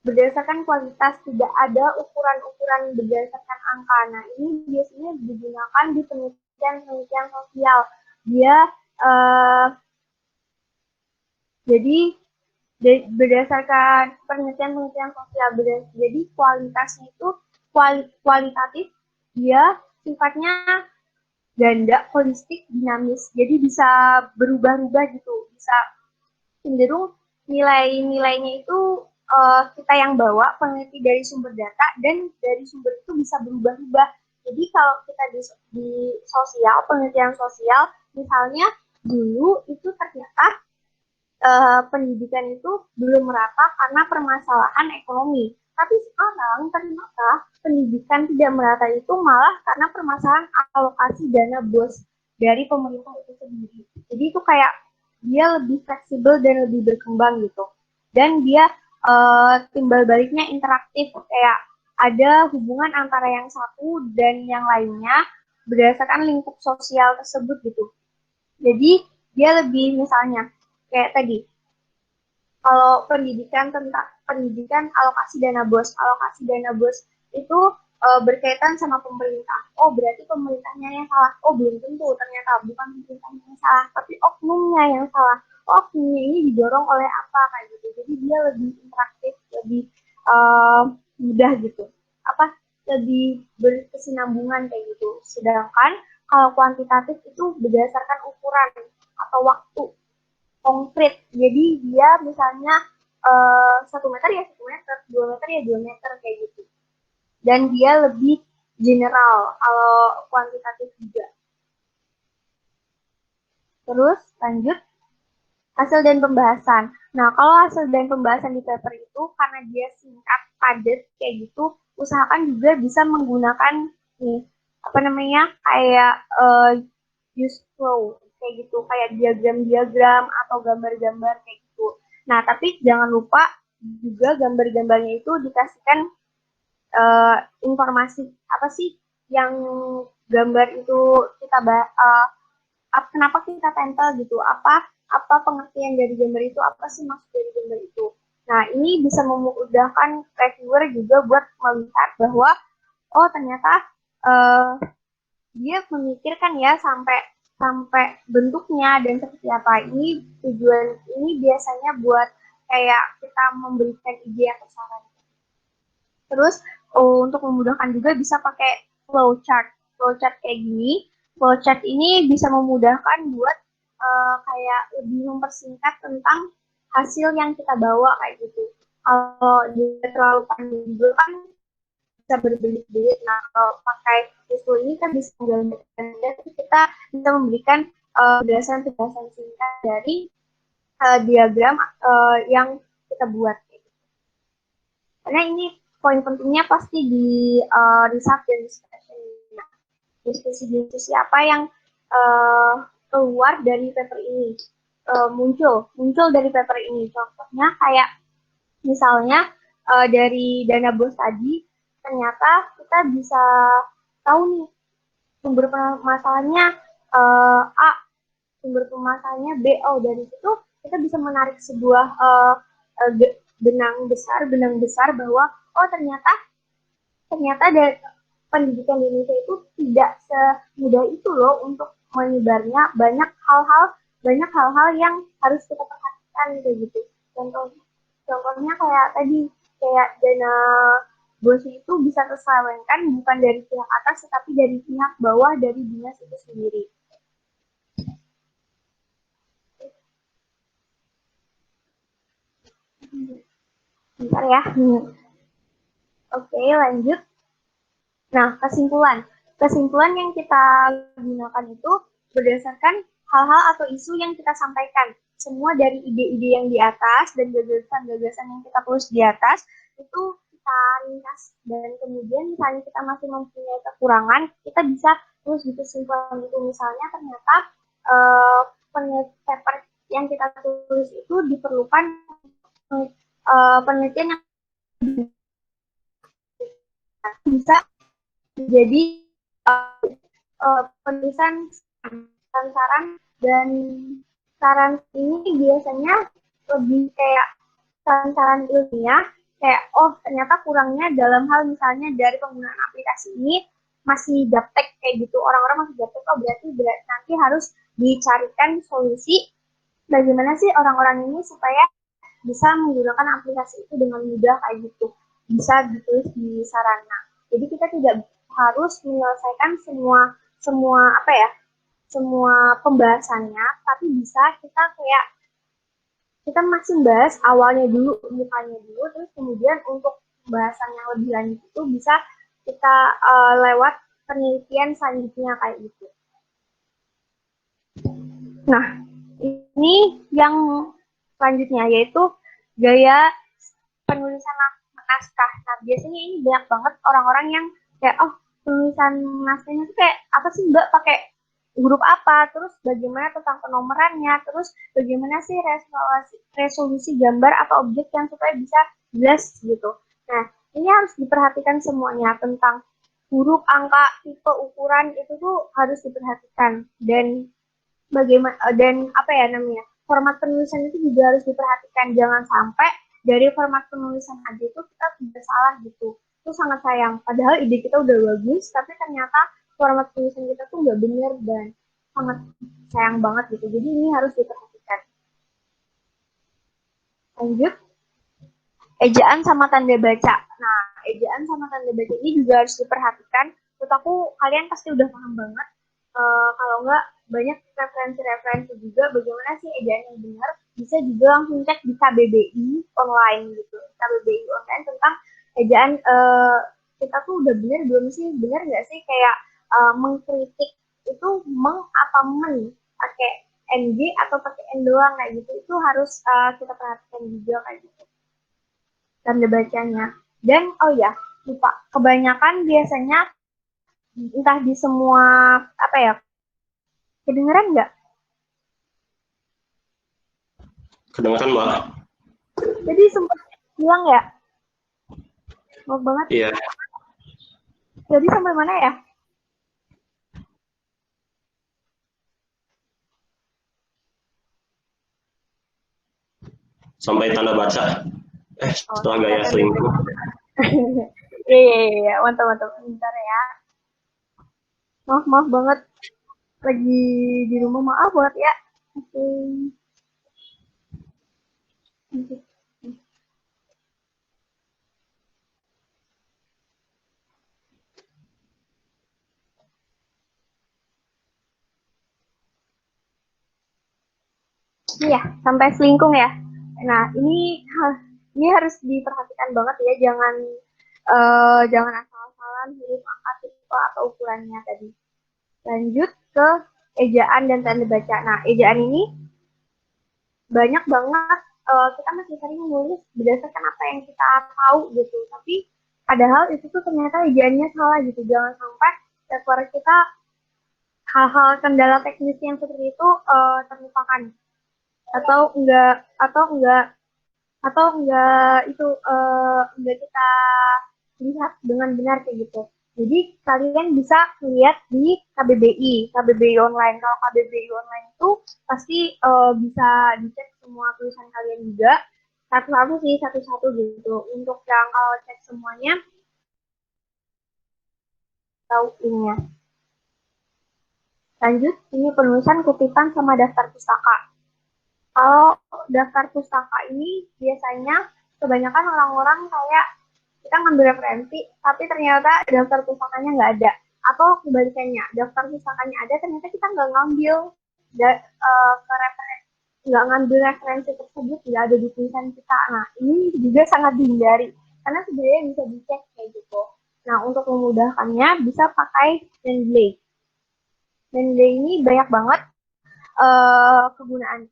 berdasarkan kualitas, tidak ada ukuran-ukuran berdasarkan angka. Nah, ini biasanya digunakan di penelitian sosial. Dia jadi berdasarkan penelitian sosial, jadi kualitasnya itu kualitatif, dia sifatnya ganda, holistik, dinamis. Jadi bisa berubah-ubah gitu, bisa cenderung nilai-nilainya itu kita yang bawa, peneliti dari sumber data, dan dari sumber itu bisa berubah-ubah. Jadi kalau kita di sosial, penelitian sosial, misalnya dulu itu ternyata pendidikan itu belum merata karena permasalahan ekonomi. Tapi sekarang ternyata pendidikan tidak merata itu malah karena permasalahan alokasi dana BOS dari pemerintah itu sendiri. Jadi itu kayak dia lebih fleksibel dan lebih berkembang gitu. Dan dia timbal baliknya interaktif, kayak ada hubungan antara yang satu dan yang lainnya berdasarkan lingkup sosial tersebut gitu. Jadi dia lebih, misalnya kayak tadi, kalau pendidikan alokasi dana BOS itu berkaitan sama pemerintah. Oh, berarti pemerintahnya yang salah. Oh, belum tentu, ternyata bukan pemerintahnya yang salah, tapi oknumnya yang salah. Oh, oknumnya ini didorong oleh apa, kayak gitu. Jadi dia lebih interaktif, lebih mudah gitu. Lebih berkesinambungan kayak gitu. Sedangkan kalau kuantitatif itu berdasarkan ukuran atau waktu konkret. Jadi dia misalnya 1 meter ya 1 meter, 2 meter ya 2 meter kayak gitu. Dan dia lebih general kalau kuantitatif juga. Terus lanjut, hasil dan pembahasan. Nah, kalau hasil dan pembahasan di paper itu karena dia singkat, padat kayak gitu, usahakan juga bisa menggunakan kayak use flow kayak gitu, kayak diagram-diagram atau gambar-gambar kayak gitu. Nah, tapi jangan lupa juga gambar-gambarnya itu dikasihkan informasi apa sih yang gambar itu kita kenapa kita tempel gitu, apa pengertian dari gambar itu, apa sih maksud dari gambar itu. Nah, ini bisa memudahkan reviewer juga buat melihat bahwa oh ternyata dia memikirkan ya sampai bentuknya dan seperti apa. Ini tujuan ini biasanya buat kayak kita memberikan ide atau saran. Terus untuk memudahkan juga bisa pakai flowchart kayak gini. Flowchart ini bisa memudahkan buat kayak lebih mempersingkat tentang hasil yang kita bawa kayak gitu. Kalau dia terlalu panjang juga kan bisa berbelit-belit. Nah, kalau pakai tool ini kan bisa menggambarkan dan kita bisa memberikan penjelasan singkat dari diagram yang kita buat. Karena ini poin pentingnya pasti di research dan discussion. Nah, diskusi apa yang keluar dari paper ini, muncul dari paper ini. Contohnya kayak misalnya dari dana BOS tadi, ternyata kita bisa tahu nih sumber permasalahannya A, sumber permasalahannya B. Oh, dari situ kita bisa menarik sebuah benang besar bahwa oh ternyata dari pendidikan di Indonesia itu tidak semudah itu loh untuk menyebarnya, banyak hal-hal yang harus kita perhatikan kayak gitu. Contohnya kayak tadi, kayak dana BOSI itu bisa terselewengkan bukan dari pihak atas tetapi dari pihak bawah dari dinas itu sendiri. Bentar ya. Oke, lanjut. Nah, kesimpulan yang kita gunakan itu berdasarkan hal-hal atau isu yang kita sampaikan. Semua dari ide-ide yang di atas dan gagasan-gagasan yang kita tulis di atas itu kita ringkas, dan kemudian misalnya kita masih mempunyai kekurangan, kita bisa tulis di kesimpulan itu. Misalnya ternyata paper yang kita tulis itu diperlukan penelitian yang bisa jadi penulisan saran, dan saran ini biasanya lebih kayak saran-saran ilmiah, kayak oh ternyata kurangnya dalam hal misalnya dari penggunaan aplikasi ini masih gaptek kayak gitu, orang-orang masih gaptek, oh berarti nanti harus dicarikan solusi bagaimana sih orang-orang ini supaya bisa menggunakan aplikasi itu dengan mudah kayak gitu, bisa ditulis di sarana. Jadi kita tidak harus menyelesaikan semua pembahasannya, tapi bisa kita masih bahas awalnya dulu, mukanya dulu, terus kemudian untuk pembahasan yang lebih lanjut itu bisa kita lewat penelitian selanjutnya kayak gitu. Nah, ini yang selanjutnya yaitu gaya penulisan naskah. Nah, biasanya ini banyak banget orang-orang yang kayak, oh penulisan naskahnya itu kayak apa sih Mbak, pakai huruf apa, terus bagaimana tentang penomorannya, terus bagaimana sih resolusi gambar atau objek yang supaya bisa jelas gitu. Nah, ini harus diperhatikan semuanya, tentang huruf, angka, tipe, ukuran, itu tuh harus diperhatikan, dan bagaimana dan format penulisan itu juga harus diperhatikan. Jangan sampai dari format penulisan aja itu kita sudah salah gitu, itu sangat sayang. Padahal ide kita udah bagus tapi ternyata format tulisan kita tuh nggak benar, dan sangat sayang banget gitu. Jadi ini harus diperhatikan. Lanjut, ejaan sama tanda baca. Nah, ejaan sama tanda baca ini juga harus diperhatikan. Menurut aku kalian pasti udah paham banget. Kalau nggak, banyak referensi-referensi juga bagaimana sih ejaan yang benar. Bisa juga langsung cek di KBBI online gitu. KBBI online tentang ejaan kita tuh udah benar belum sih? Benar nggak sih kayak mengkritik itu apa pakai NG atau pakai N doang kayak gitu. Itu harus kita perhatikan juga kayak gitu. Tanda bacanya. Dan oh ya, lupa, kebanyakan biasanya entah di semua kedengeran nggak? Kedengeran Mbak. Jadi sempat hilang ya? Maaf banget. Iya. Jadi sampai mana ya? Sampai tanda baca. Setelah gaya selingkuh. Iya, mantap. Bentar ya. Maaf banget. Lagi di rumah, maaf buat ya. Oke. Iya, sampai selingkuh ya. Nah, ini harus diperhatikan banget ya, jangan asal-asalan huruf, angka, tipe atau ukurannya tadi. Lanjut ke ejaan dan tanda baca. Nah, ejaan ini banyak banget kita masih sering nulis berdasarkan apa yang kita tahu gitu, tapi padahal itu tuh ternyata ejaannya salah gitu. Jangan sampai paper kita hal-hal kendala teknis yang seperti itu terlupakan, atau enggak kita lihat dengan benar kayak gitu. Jadi kalian bisa lihat di KBBI online. Kalau KBBI online itu pasti bisa dicek semua tulisan kalian juga satu-satu sih, satu-satu gitu. Untuk yang kalau cek semuanya tahu ininya. Lanjut, ini penulisan kutipan sama daftar pustaka. Kalau daftar pustaka ini biasanya kebanyakan orang-orang kayak kita ngambil referensi, tapi ternyata daftar pustakanya nggak ada. Atau kebalikannya, daftar pustakanya ada, ternyata kita nggak ngambil nggak ngambil referensi tersebut, nggak ada di tulisan kita. Nah, ini juga sangat dihindari, karena sebenarnya bisa dicek kayak gitu. Nah, untuk memudahkannya bisa pakai Mendeley. Mendeley ini banyak banget kegunaan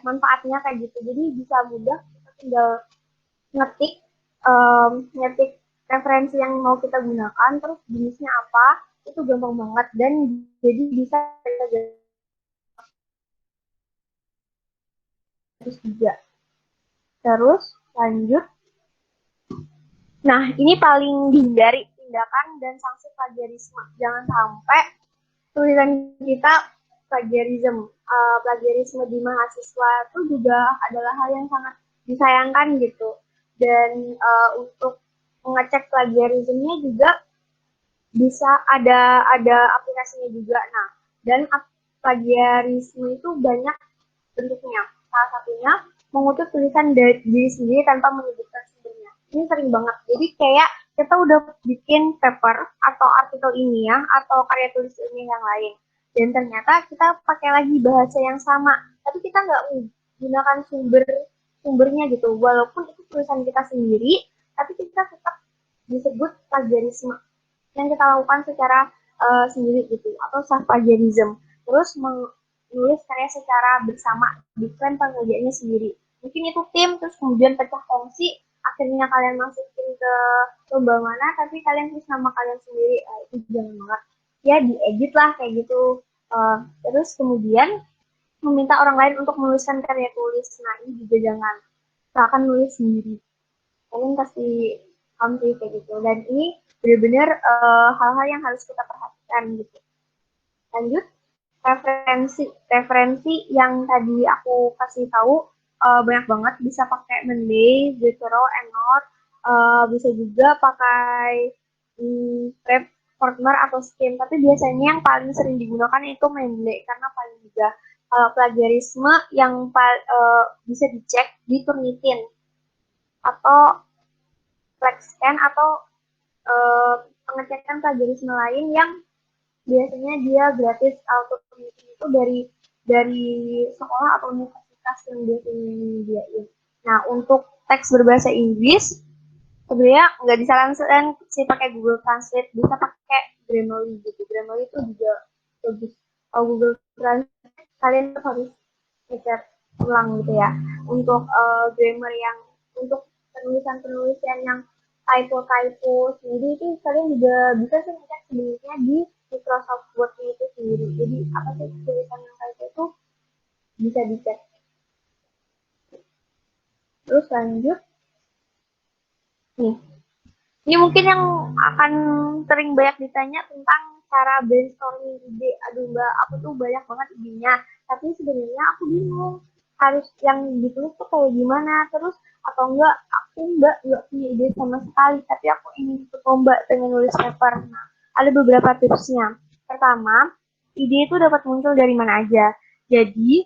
manfaatnya kayak gitu. Jadi bisa mudah kita tinggal ngetik ngetik referensi yang mau kita gunakan, terus jenisnya apa, itu gampang banget dan jadi bisa kita terus juga. Terus lanjut. Nah, ini paling dihindari tindakan dan sanksi plagiarisme. Jangan sampai tulisan kita plagiarisme. Plagiarisme di mahasiswa itu juga adalah hal yang sangat disayangkan gitu. Dan untuk mengecek plagiarismenya juga bisa ada aplikasinya juga. Nah, dan plagiarisme itu banyak bentuknya. Salah satunya mengutip tulisan dari diri sendiri tanpa menyebutkan sumbernya. Ini sering banget. Jadi kayak kita udah bikin paper atau artikel ilmiah atau karya tulis ilmiah yang lain. Dan ternyata kita pakai lagi bahasa yang sama. Tapi kita nggak menggunakan sumbernya gitu. Walaupun itu tulisan kita sendiri, tapi kita tetap disebut plagiarisme. Yang kita lakukan secara sendiri gitu. Atau self plagiarism. Terus menulis karya secara bersama, bukan pengerjaannya sendiri. Mungkin itu tim, terus kemudian pecah kongsi, akhirnya kalian masukin ke lomba mana, tapi kalian tulis nama kalian sendiri, itu jangan banget. Ya diedit lah kayak gitu. Terus kemudian meminta orang lain untuk menuliskan karya tulis. Nah ini juga jangan. Akan nulis sendiri. Kalian pasti kayak gitu. Dan ini benar-benar hal-hal yang harus kita perhatikan gitu. Lanjut. Referensi yang tadi aku kasih tahu banyak banget, bisa pakai Mendeley, Zotero, EndNote, bisa juga pakai Web Fortner atau Scheme, tapi biasanya yang paling sering digunakan itu Mendeley karena paling mudah. Kalau plagiarisme yang bisa dicek di Turnitin atau FlexScan atau pengecekan plagiarisme lain yang biasanya dia gratis. Itu dari sekolah atau universitas yang biasanya menyediain. Nah, untuk teks berbahasa Inggris sebenarnya nggak disarankan sih pakai Google Translate, bisa pakai Grammarly gitu. Grammarly itu juga bagus. Kalau Google Translate kalian harus cek ulang gitu ya. Untuk grammar yang untuk penulisan yang typo sendiri itu kalian juga bisa sih ngecek sebenarnya di Microsoft Word-nya itu sendiri. Jadi apa sih tulisan yang typo itu bisa dicek. Terus lanjut. Nih. Ini mungkin yang akan sering banyak ditanya tentang cara brainstorming ide. Aduh Mbak, aku tuh banyak banget idenya. Tapi sebenarnya aku bingung harus yang ditulis tuh kayak gimana. Terus atau enggak, aku Mbak nggak punya ide sama sekali. Tapi aku ingin ikut lomba dengan nulis paper. Nah, ada beberapa tipsnya. Pertama, ide itu dapat muncul dari mana aja. Jadi,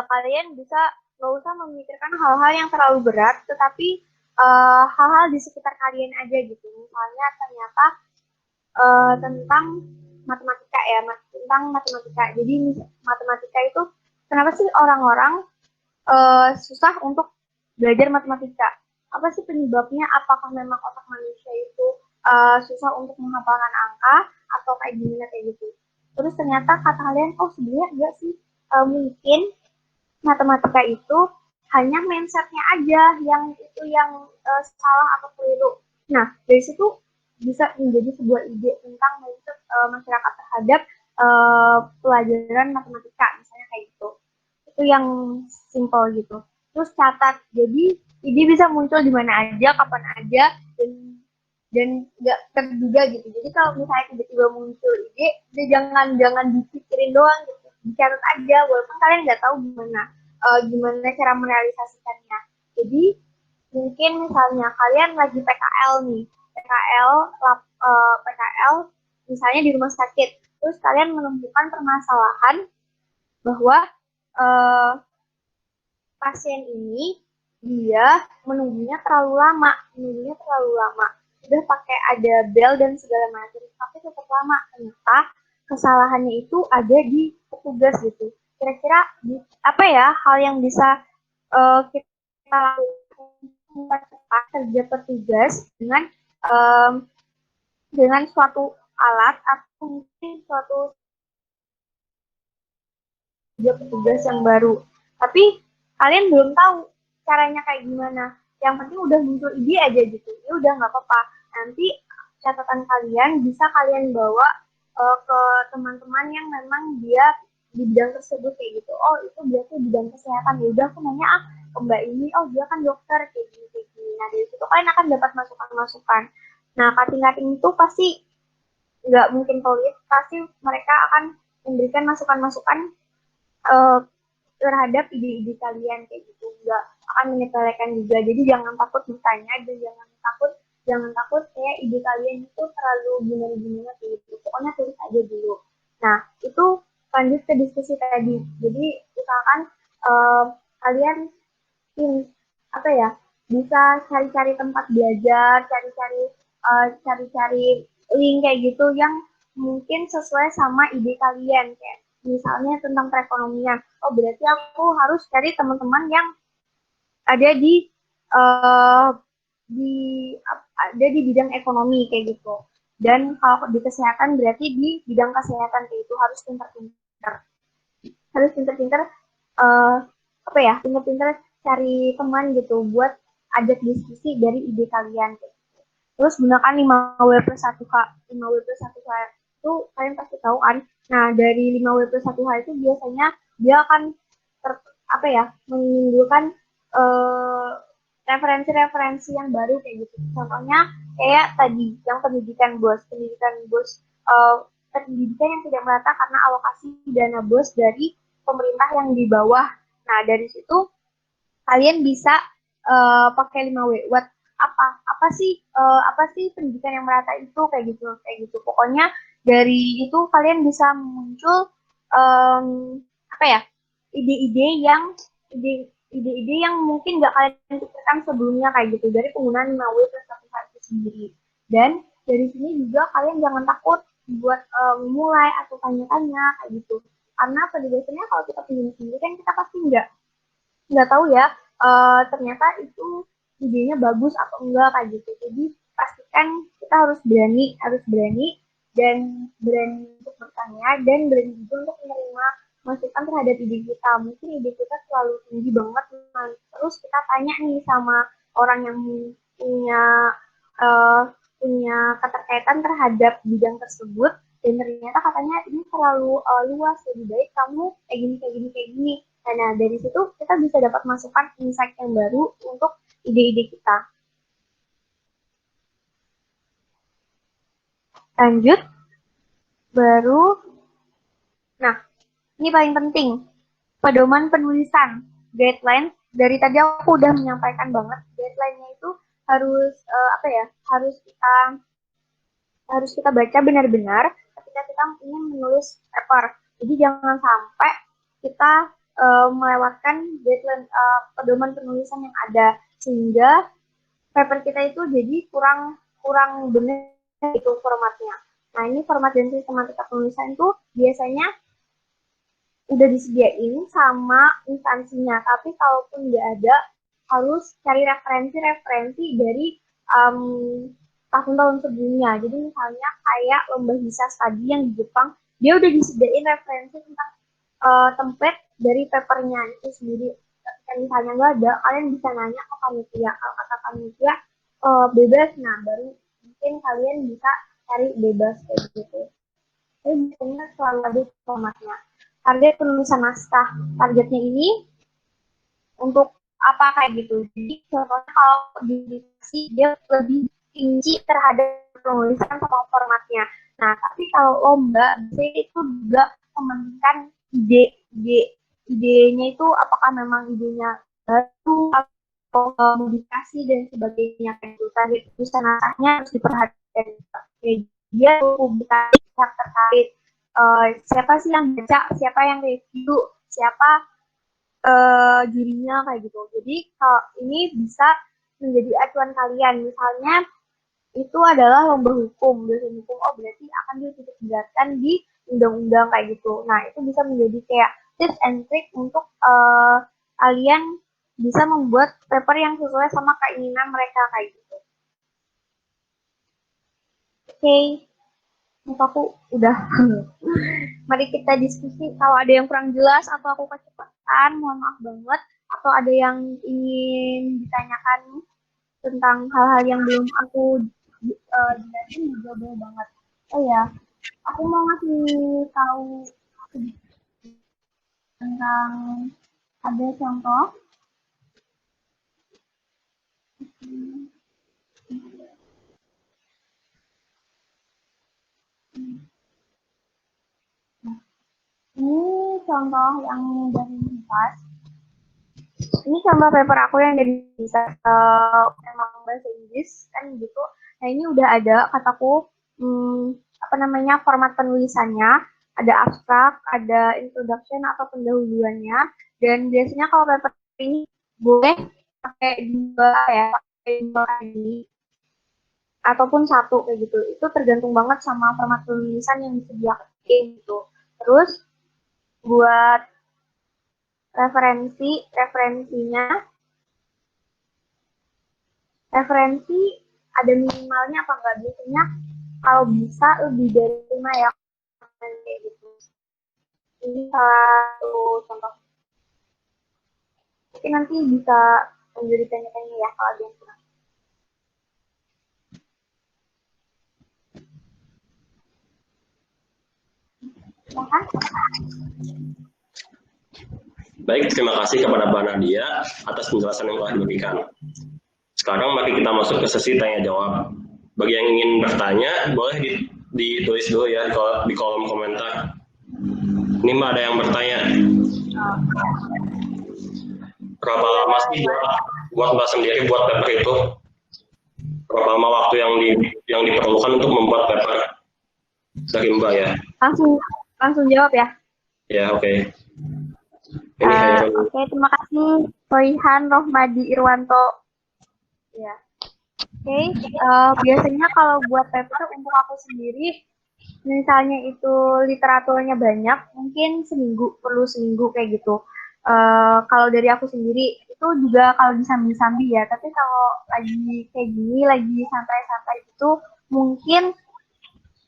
kalian bisa nggak usah memikirkan hal-hal yang terlalu berat, tetapi hal-hal di sekitar kalian aja gitu. Misalnya ternyata tentang matematika ya, tentang matematika. Jadi matematika itu kenapa sih orang-orang susah untuk belajar matematika? Apa sih penyebabnya? Apakah memang otak manusia itu susah untuk menghafalkan angka atau kayak gimana kayak gitu? Terus ternyata kata kalian, oh sebenarnya enggak sih, mungkin matematika itu hanya mindsetnya aja yang itu yang salah atau keliru. Nah dari situ bisa menjadi sebuah ide tentang mindset masyarakat terhadap pelajaran matematika, misalnya kayak gitu. Itu yang simple gitu. terus catat. Jadi ide bisa muncul di mana aja, kapan aja, dan nggak terduga gitu. Jadi kalau misalnya tiba-tiba muncul ide, jangan dipikirin doang gitu, dicatat aja walaupun kalian nggak tahu gimana cara merealisasikannya. Jadi mungkin misalnya kalian lagi PKL nih, PKL misalnya di rumah sakit, terus kalian menemukan permasalahan bahwa pasien ini dia menunggunya terlalu lama, udah pakai ada bel dan segala macam, tapi tetap lama. Ternyata kesalahannya itu ada di petugas gitu. Kira-kira apa ya hal yang bisa kita lakukan mempercepat kerja petugas dengan suatu alat atau mungkin suatu kerja petugas yang baru. Tapi kalian belum tahu caranya kayak gimana. Yang penting udah muncul ide aja gitu. Ya udah nggak apa-apa. Nanti catatan kalian bisa kalian bawa ke teman-teman yang memang dia di bidang tersebut kayak gitu. Oh itu berarti bidang kesehatan. Ya udah aku nanya ke Mbak ini. Oh dia kan dokter kayak gini. Nah dari situ kalian akan dapat masukan-masukan. Nah kating-kating itu pasti nggak mungkin pelit. Pasti mereka akan memberikan masukan-masukan terhadap ide-ide kalian kayak gitu, nggak akan menyepelekan juga. Jadi jangan takut bertanya dan jangan takut kayak ide kalian itu terlalu gimana kayak gitu. Pokoknya tulis aja dulu. Nah itu lanjut ke diskusi tadi. Jadi misalkan kalian apa ya bisa cari-cari tempat belajar, cari-cari link kayak gitu yang mungkin sesuai sama ide kalian, kayak misalnya tentang perekonomian. Oh berarti aku harus cari teman-teman yang ada di bidang ekonomi kayak gitu. Dan kalau di kesehatan berarti di bidang kesehatan kayak itu harus pintar-pintar pintar-pintar cari teman gitu buat ajak diskusi dari ide kalian kayak gitu. Terus gunakan 5W+1H. 5W+1H itu kalian pasti tahu kan. Nah, dari 5W+1H itu biasanya dia akan menimbulkan referensi-referensi yang baru kayak gitu. Contohnya kayak tadi yang pendidikan BOS, pendidikan yang tidak merata karena alokasi dana BOS dari pemerintah yang di bawah. Nah, dari situ kalian bisa pakai 5W. Apa sih pendidikan yang merata itu kayak gitu. Pokoknya dari itu kalian bisa muncul ide-ide yang mungkin nggak kalian pikirkan sebelumnya kayak gitu dari penggunaan 5W+1H itu sendiri. Dan dari sini juga kalian jangan takut buat memulai atau tanya-tanya kayak gitu. Karena pada dasarnya kalau kita pinjam sendiri kan kita pasti nggak tahu ya ternyata itu idenya bagus atau enggak kayak gitu. Jadi pastikan kita harus berani dan berani untuk bertanya dan berani juga untuk menerima masukan terhadap ide kita. Mungkin ide kita terlalu tinggi banget, terus kita tanya nih sama orang yang punya keterkaitan terhadap bidang tersebut, dan ternyata katanya ini terlalu luas, lebih baik kamu kayak gini. Nah dari situ kita bisa dapat masukan insight yang baru untuk ide-ide kita. Lanjut, nah ini paling penting, pedoman penulisan, guideline. Dari tadi aku udah menyampaikan banget, guideline-nya itu harus kita baca benar-benar ketika kita ingin menulis paper. Jadi jangan sampai kita melewatkan guideline pedoman penulisan yang ada, sehingga paper kita itu jadi kurang benar itu formatnya. Nah ini format dan sistematika penulisan itu biasanya udah disediain sama instansinya, tapi kalaupun nggak ada, harus cari referensi dari tahun-tahun sebelumnya. Jadi misalnya kayak lomba HISA tadi yang di Jepang, dia udah disediain referensi tentang template dari papernya itu sendiri. Ketika misalnya nggak ada, kalian bisa nanya ke panitia. Kalau kata panitia bebas, nah baru mungkin kalian bisa cari bebas kayak gitu. Jadi biasanya selalu ada formatnya. Target penulisan naskah. Targetnya ini untuk apa kayak gitu. Jadi contohnya kalau di diksi dia lebih rinci terhadap penulisan sama formatnya. Nah, tapi kalau lomba biasanya itu juga mementingkan idenya itu apakah memang idenya baru atau modifikasi dan sebagainya kayak gitu. Tadi tulisan naskahnya harus diperhatikan. Kayak dia publikasi yang terkait siapa sih yang baca, siapa yang review, siapa jurinya kayak gitu. Jadi kalau ini bisa menjadi acuan kalian. Misalnya itu adalah lomba hukum, dosen hukum, oh berarti akan dititikberatkan di undang-undang kayak gitu. Nah itu bisa menjadi kayak tips and trick untuk kalian bisa membuat paper yang sesuai sama keinginan mereka kayak gitu. Oke, aku udah. Mari kita diskusi. Kalau ada yang kurang jelas atau aku kecepatan, mohon maaf banget. Atau ada yang ingin ditanyakan tentang hal-hal yang belum aku jelasin juga boleh banget. Oh ya, aku mau ngasih tahu tentang ada contoh. Ini contoh yang dari Unpas. Ini contoh paper aku yang dari bisa emang bahasa Inggris kan gitu. Nah ini udah ada kataku apa namanya format penulisannya, ada abstrak, ada introduction atau pendahuluannya, dan biasanya kalau paper ini boleh pakai dua ya, pakai dua kali ataupun satu kayak gitu. Itu tergantung banget sama format penulisan yang disediakan gitu. Terus buat referensi ada minimalnya apa enggak, biasanya kalau bisa lebih dari 5 ya kayak gitu. Ini satu contoh. Mungkin nanti bisa menjadi tanya-tanya ya kalau ada yang kurang. Baik, terima kasih kepada Mbak Nadia atas penjelasan yang telah diberikan. Sekarang mari kita masuk ke sesi tanya jawab. Bagi yang ingin bertanya, boleh ditulis dulu ya di kolom komentar. Ini Mbak ada yang bertanya. Berapa lama sih buat Mbak sendiri buat paper itu? Berapa lama waktu yang diperlukan untuk membuat paper dari Mbak ya? Langsung jawab ya. Ya, oke. Oke, terima kasih Royhan Rohmadi Irwanto. Ya. Oke, biasanya kalau buat paper untuk aku sendiri, misalnya itu literaturnya banyak, mungkin perlu seminggu kayak gitu. Kalau dari aku sendiri itu juga kalau disambi-sambi ya, tapi kalau lagi kayak gini, lagi santai-santai itu mungkin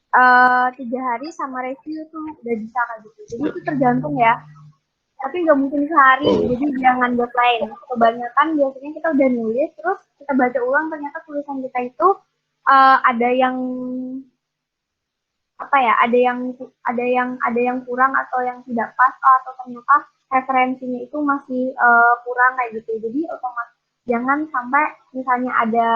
3 hari sama review tuh udah bisa kayak gitu. Jadi itu tergantung ya. Tapi nggak mungkin sehari, jadi jangan deadline. Kebanyakan biasanya kita udah nulis, terus kita baca ulang, ternyata tulisan kita itu ada yang apa ya, ada yang kurang atau yang tidak pas, atau ternyata referensinya itu masih kurang kayak gitu. Jadi otomatis jangan sampai misalnya ada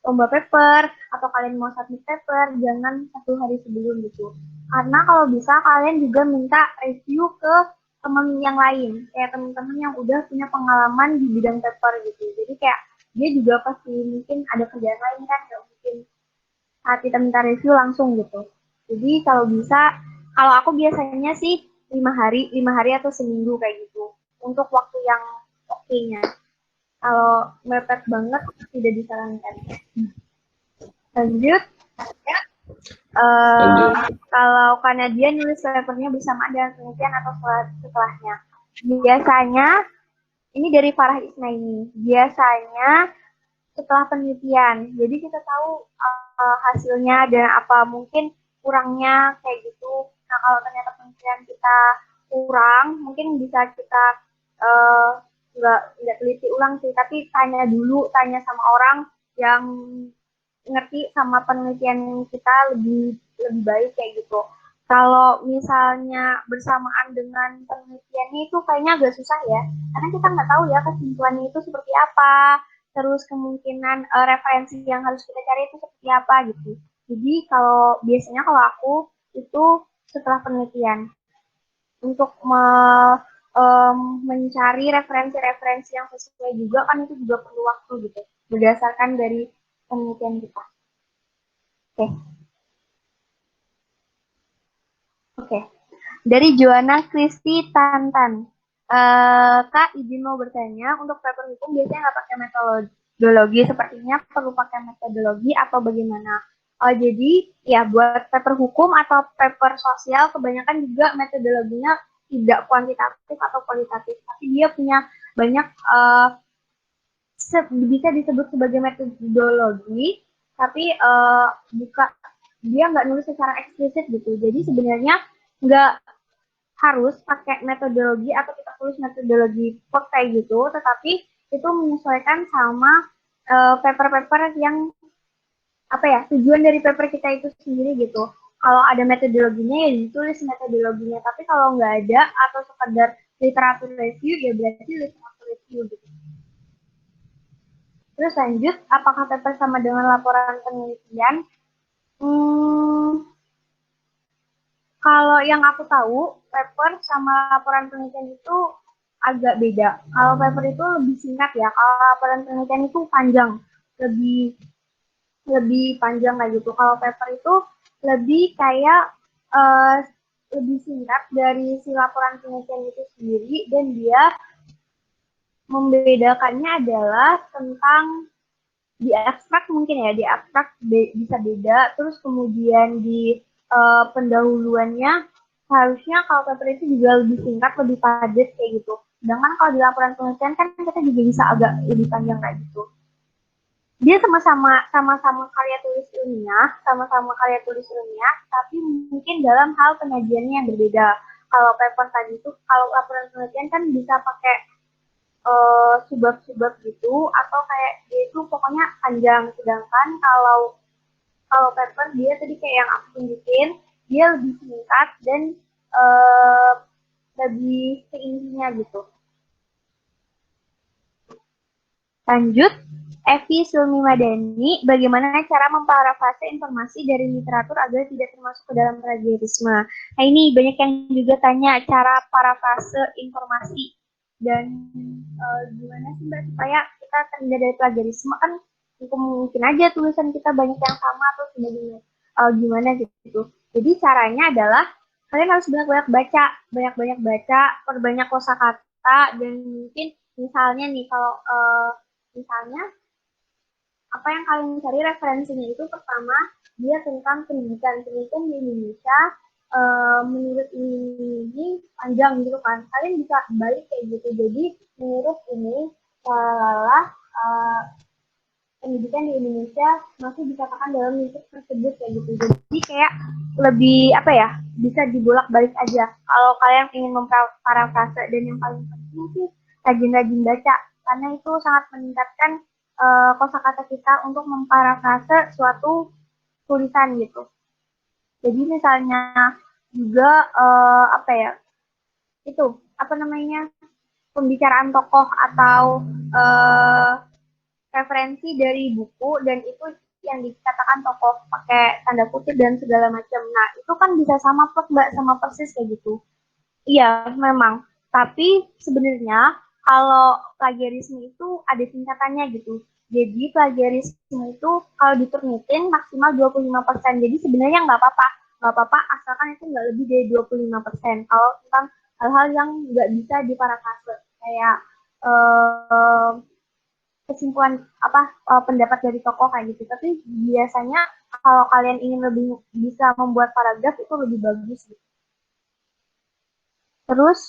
lomba paper atau kalian mau submit paper, jangan 1 hari sebelum gitu. Karena kalau bisa kalian juga minta review ke teman yang lain, kayak teman-teman yang udah punya pengalaman di bidang paper gitu. Jadi kayak dia juga pasti mungkin ada kerjaan lain kan, nggak mungkin saat kita minta review langsung gitu. Jadi kalau bisa, kalau aku biasanya sih 5 hari atau seminggu kayak gitu untuk waktu yang oke-nya. Kalau mepet banget tidak disarankan. Lanjut. Kalau karena dia nulis papernya bersama dengan penelitian atau setelahnya. Biasanya, ini dari Farah Isna ini, biasanya setelah penelitian. Jadi kita tahu hasilnya dan apa mungkin kurangnya kayak gitu. Nah kalau ternyata penelitian kita kurang, mungkin bisa kita nggak teliti ulang sih, tapi tanya sama orang yang ngerti sama penelitian kita lebih baik kayak gitu. Kalau misalnya bersamaan dengan penelitiannya itu kayaknya agak susah ya, karena kita nggak tahu ya kesimpulannya itu seperti apa, terus kemungkinan referensi yang harus kita cari itu seperti apa gitu. Jadi kalau biasanya kalau aku itu setelah penelitian untuk mencari referensi-referensi yang sesuai juga kan itu juga perlu waktu gitu, berdasarkan dari penelitian kita. Oke. Oke. Dari Joanna Kristi Tantan. Kak, izin mau bertanya, untuk paper hukum biasanya nggak pakai metodologi, sepertinya perlu pakai metodologi atau bagaimana? Jadi, ya buat paper hukum atau paper sosial, kebanyakan juga metodologinya tidak kuantitatif atau kualitatif, tapi dia punya banyak, bisa disebut sebagai metodologi, tapi dia nggak nulis secara eksplisit gitu. Jadi sebenarnya nggak harus pakai metodologi atau kita tulis metodologi POT kayak gitu, tetapi itu menyesuaikan sama paper-paper yang apa ya, tujuan dari paper kita itu sendiri gitu. Kalau ada metodologinya ya ditulis metodologinya, tapi kalau nggak ada atau sekedar literatur review ya berarti literatur review gitu. Terus lanjut, apakah paper sama dengan laporan penelitian? Kalau yang aku tahu, paper sama laporan penelitian itu agak beda. Kalau paper itu lebih singkat ya, kalau laporan penelitian itu panjang, lebih panjang kayak gitu. Kalau paper itu lebih kayak lebih singkat dari si laporan penelitian itu sendiri, dan dia membedakannya adalah tentang di abstrak mungkin ya, di abstrak bisa beda, terus kemudian di pendahuluannya harusnya kalau paper itu juga lebih singkat, lebih padat kayak gitu. Sedangkan kalau di laporan penelitian kan kita juga bisa agak lebih panjang kayak gitu. Dia sama-sama karya tulis ilmiah, tapi mungkin dalam hal penyajiannya yang berbeda. Kalau paper tadi itu, kalau laporan penelitian kan bisa pakai subbab-subbab gitu, atau kayak dia itu pokoknya panjang. Sedangkan kalau paper dia tadi kayak yang aku tunjukin, dia lebih singkat dan lebih keintinya gitu. Lanjut, Evi Sulmi Madani, bagaimana cara memparafrase informasi dari literatur agar tidak termasuk ke dalam plagiarisme? Nah ini banyak yang juga tanya cara parafrase informasi dan gimana sih Mbak supaya kita terhindar dari plagiarisme, kan mungkin aja tulisan kita banyak yang sama atau sebagainya. Gimana gitu. Jadi caranya adalah kalian harus banyak-banyak baca, perbanyak kosakata, dan mungkin misalnya nih kalau misalnya apa yang kalian cari referensinya itu pertama dia tentang pendidikan di Indonesia, menurut ini panjang gitu kan, kalian bisa balik kayak gitu. Jadi menurut ini pendidikan di Indonesia masih dikatakan dalam lingkup tersebut kayak gitu. Jadi kayak lebih apa ya, bisa dibolak-balik aja. Kalau kalian ingin memparafrase, dan yang paling penting sih rajin-rajin baca, karena itu sangat meningkatkan kosakata kita untuk memparafrase suatu tulisan gitu. Jadi misalnya juga apa ya, itu apa namanya, pembicaraan tokoh atau referensi dari buku, dan itu yang dikatakan tokoh pakai tanda kutip dan segala macam. Nah, itu kan bisa sama Mbak, sama persis kayak gitu. Iya, memang. Tapi sebenarnya kalau plagiarisme itu ada tingkatannya gitu. Jadi plagiarisme itu kalau diturnitin maksimal 25%. Jadi sebenarnya nggak apa-apa. Nggak apa-apa asalkan itu nggak lebih dari 25%. Kalau tentang hal-hal yang nggak bisa diparafrase. Kayak kesimpulan pendapat dari tokoh kayak gitu. Tapi biasanya kalau kalian ingin lebih bisa membuat paragraf itu lebih bagus gitu. Terus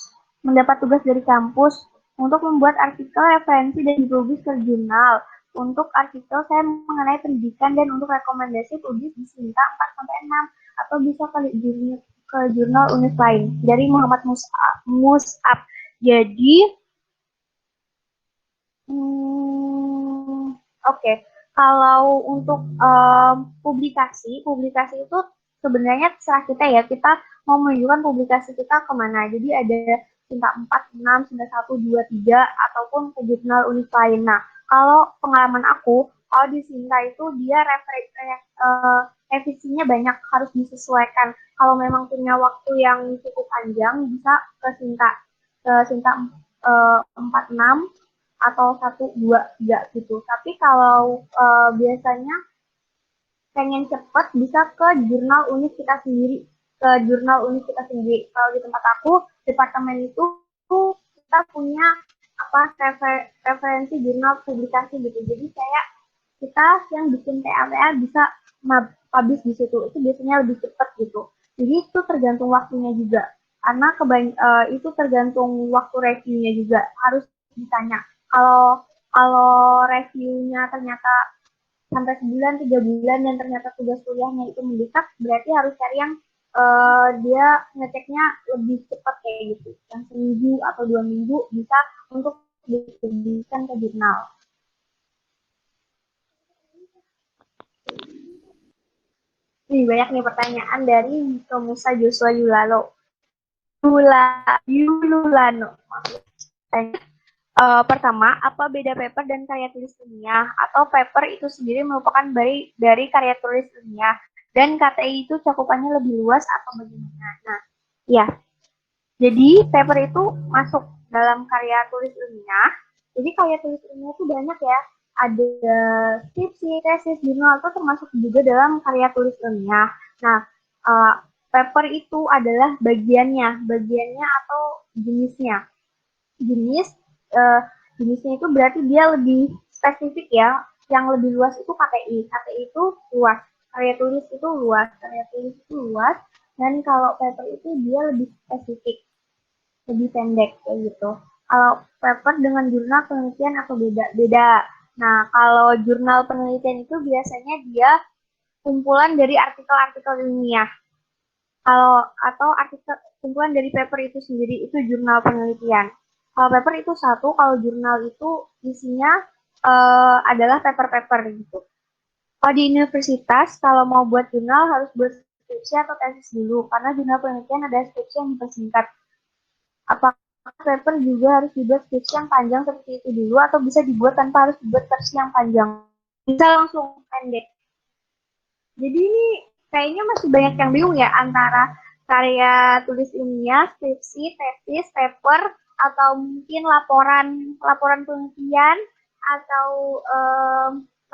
mendapat tugas dari kampus untuk membuat artikel referensi dan dipublis ke jurnal. Untuk artikel saya mengenai pendidikan, dan untuk rekomendasi tulis diminta 4-6 atau bisa ke jurnal univ lain. Dari Muhammad Mus'ab. Jadi Oke. Kalau untuk publikasi itu sebenarnya terserah kita ya, kita mau menunjukkan publikasi kita kemana. Jadi ada Sinta 4, 6, Sinta 1, 2, 3, ataupun ke jurnal univ lain. Nah, kalau pengalaman aku, kalau di Sinta itu dia revisinya banyak, harus disesuaikan. Kalau memang punya waktu yang cukup panjang, bisa ke Sinta 4, 6, atau 1, 2, 3 gitu. Tapi kalau biasanya pengen cepet, bisa ke jurnal univ kita sendiri. Kalau di tempat aku, departemen itu kita punya referensi jurnal publikasi gitu. Jadi kayak kita yang bikin TA bisa publish di situ. Itu biasanya lebih cepat gitu. Jadi itu tergantung waktunya juga. Karena itu tergantung waktu reviewnya juga. Harus ditanya. Kalau reviewnya ternyata sampai sebulan, 3 bulan, dan ternyata tugas kuliahnya itu mendesak, berarti harus cari yang dia ngeceknya lebih cepat kayak gitu. Yang seminggu atau 2 minggu bisa untuk dipublikasikan ke jurnal. Nih, banyak nih pertanyaan dari Miko Musa Joshua Yulano. Pertama, apa beda paper dan karya tulis ilmiah? Atau paper itu sendiri merupakan dari karya tulis ilmiah? Dan KTI itu cakupannya lebih luas atau bagaimana? Nah, ya. Jadi, paper itu masuk dalam karya tulis ilmiah. Jadi, karya tulis ilmiah itu banyak ya. Ada skripsi, tesis, jurnal, itu termasuk juga dalam karya tulis ilmiah. Nah, paper itu adalah bagiannya atau jenisnya. Jenisnya itu berarti dia lebih spesifik ya. Yang lebih luas itu KTI. KTI itu luas. Karya tulis itu luas. Dan kalau paper itu dia lebih spesifik, lebih pendek kayak gitu. Kalau paper dengan jurnal penelitian atau beda. Nah, kalau jurnal penelitian itu biasanya dia kumpulan dari artikel-artikel ilmiah. Atau kumpulan dari paper itu sendiri, itu jurnal penelitian. Kalau paper itu satu, kalau jurnal itu isinya adalah paper-paper gitu. Kalau di universitas, kalau mau buat jurnal harus buat skripsi atau tesis dulu, karena jurnal penelitian ada skripsi yang dipersingkat. Apakah paper juga harus dibuat skripsi yang panjang seperti itu dulu, atau bisa dibuat tanpa harus dibuat versi yang panjang? Bisa langsung pendek. Jadi ini kayaknya masih banyak yang bingung ya antara karya tulis ilmiah, skripsi, tesis, paper, atau mungkin laporan penelitian, atau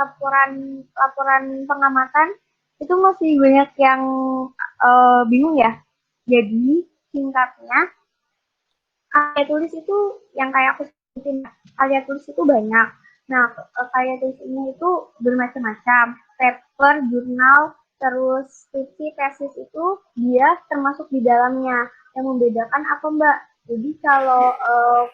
laporan pengamatan. Itu masih banyak yang bingung ya. Jadi singkatnya, karya tulis itu yang kayak aku sebutin, karya tulis itu banyak. Nah, karya tulis ini itu bermacam-macam. Paper, jurnal, terus skripsi, tesis itu dia termasuk di dalamnya. Yang membedakan apa, Mbak? Jadi kalau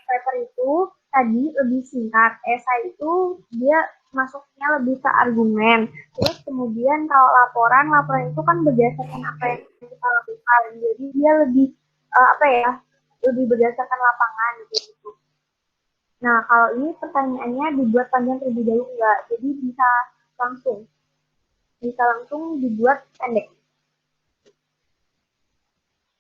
paper itu tadi lebih singkat, esai itu dia masuknya lebih ke argumen. Terus kemudian kalau laporan itu kan berdasarkan apa yang kita lakukan. Jadi dia lebih lebih berdasarkan lapangan gitu. Nah, kalau ini pertanyaannya dibuat panjang terlebih dahulu enggak? Jadi bisa langsung dibuat pendek.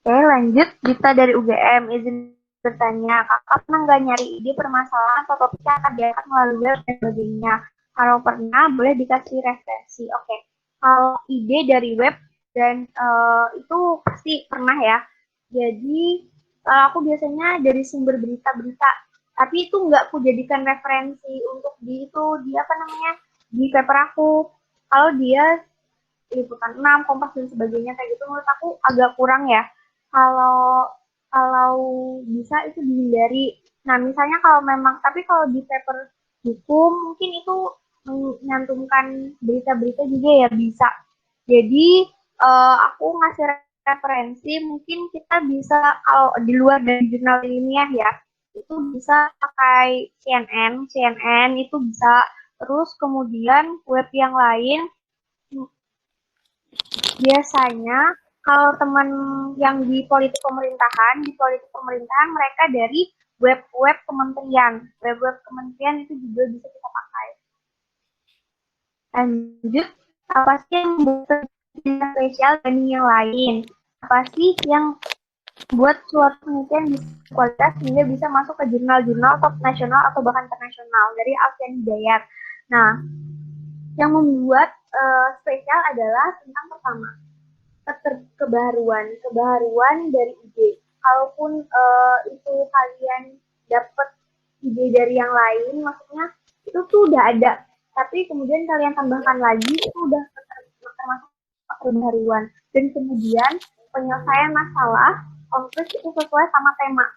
Oke, lanjut. Dita dari UGM izin bertanya, kakak pernah nggak nyari ide permasalahan atau topik yang akan diangkat melalui web dan sebagainya? Kalau pernah, boleh dikasih referensi. Oke, kalau ide dari web dan itu pasti pernah ya. Jadi aku biasanya dari sumber berita-berita, tapi itu nggak aku jadikan referensi untuk di paper aku. Kalau dia Liputan 6, Kompas dan sebagainya kayak gitu, menurut aku agak kurang ya. Kalau bisa itu dihindari. Nah, misalnya kalau di paper hukum mungkin itu menyantumkan berita-berita juga ya bisa. Jadi aku ngasih referensi, mungkin kita bisa kalau di luar dari jurnal ilmiah ya, itu bisa pakai CNN itu bisa. Terus kemudian web yang lain biasanya kalau teman yang di politik pemerintahan mereka dari web kementerian. Web kementerian itu juga bisa kita pakai. Lanjut, apa sih yang membuat spesial dibanding yang lain? Apa sih yang buat suatu penelitian bisa kualitas sehingga bisa masuk ke jurnal-jurnal top nasional atau bahkan internasional dari Alfian Hidayat. Nah, yang membuat spesial adalah tentang pertama kebaharuan dari ide. Kalaupun itu kalian dapat ide dari yang lain, maksudnya itu tuh udah ada, tapi kemudian kalian tambahkan lagi, itu udah termasuk kebaharuan. Dan kemudian penyelesaian masalah konflik itu sesuai sama tema.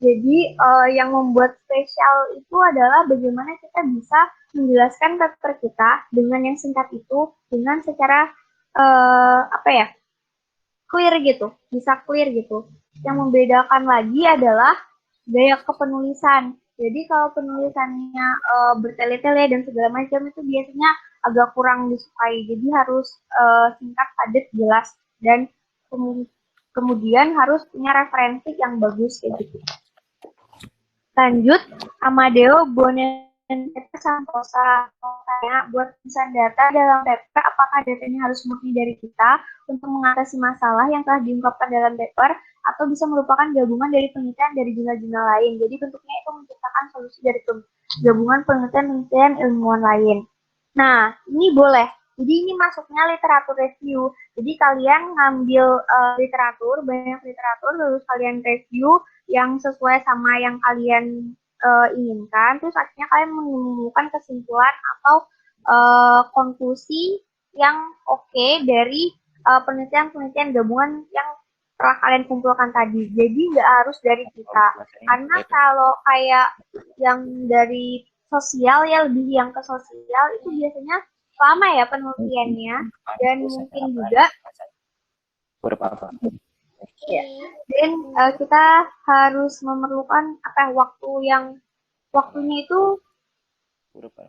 Jadi yang membuat spesial itu adalah bagaimana kita bisa menjelaskan paper kita dengan yang singkat itu dengan secara clear gitu, bisa clear gitu. Yang membedakan lagi adalah gaya kepenulisan. Jadi kalau penulisannya bertele-tele dan segala macam itu biasanya agak kurang disukai. Jadi harus singkat, padat, jelas, dan kemudian harus punya referensi yang bagus kayak gitu. Lanjut, Amadeo Boneneta Santosa tanya, buat pesan data dalam paper, apakah datanya harus murni dari kita untuk mengatasi masalah yang telah diungkapkan dalam paper, atau bisa merupakan gabungan dari penelitian dari jurnal-jurnal lain. Jadi bentuknya itu menciptakan solusi dari gabungan penelitian ilmuwan lain. Nah, ini boleh. Jadi ini masuknya literatur review. Jadi kalian ngambil literatur, banyak literatur, terus kalian review yang sesuai sama yang kalian inginkan. Terus akhirnya kalian menemukan kesimpulan atau konklusi yang oke dari penelitian-penelitian gabungan yang telah kalian kumpulkan tadi. Jadi nggak harus dari kita. Karena kalau kayak yang dari sosial ya, lebih yang ke sosial, itu biasanya lama ya penelitiannya, dan mungkin juga dan kita harus memerlukan waktunya itu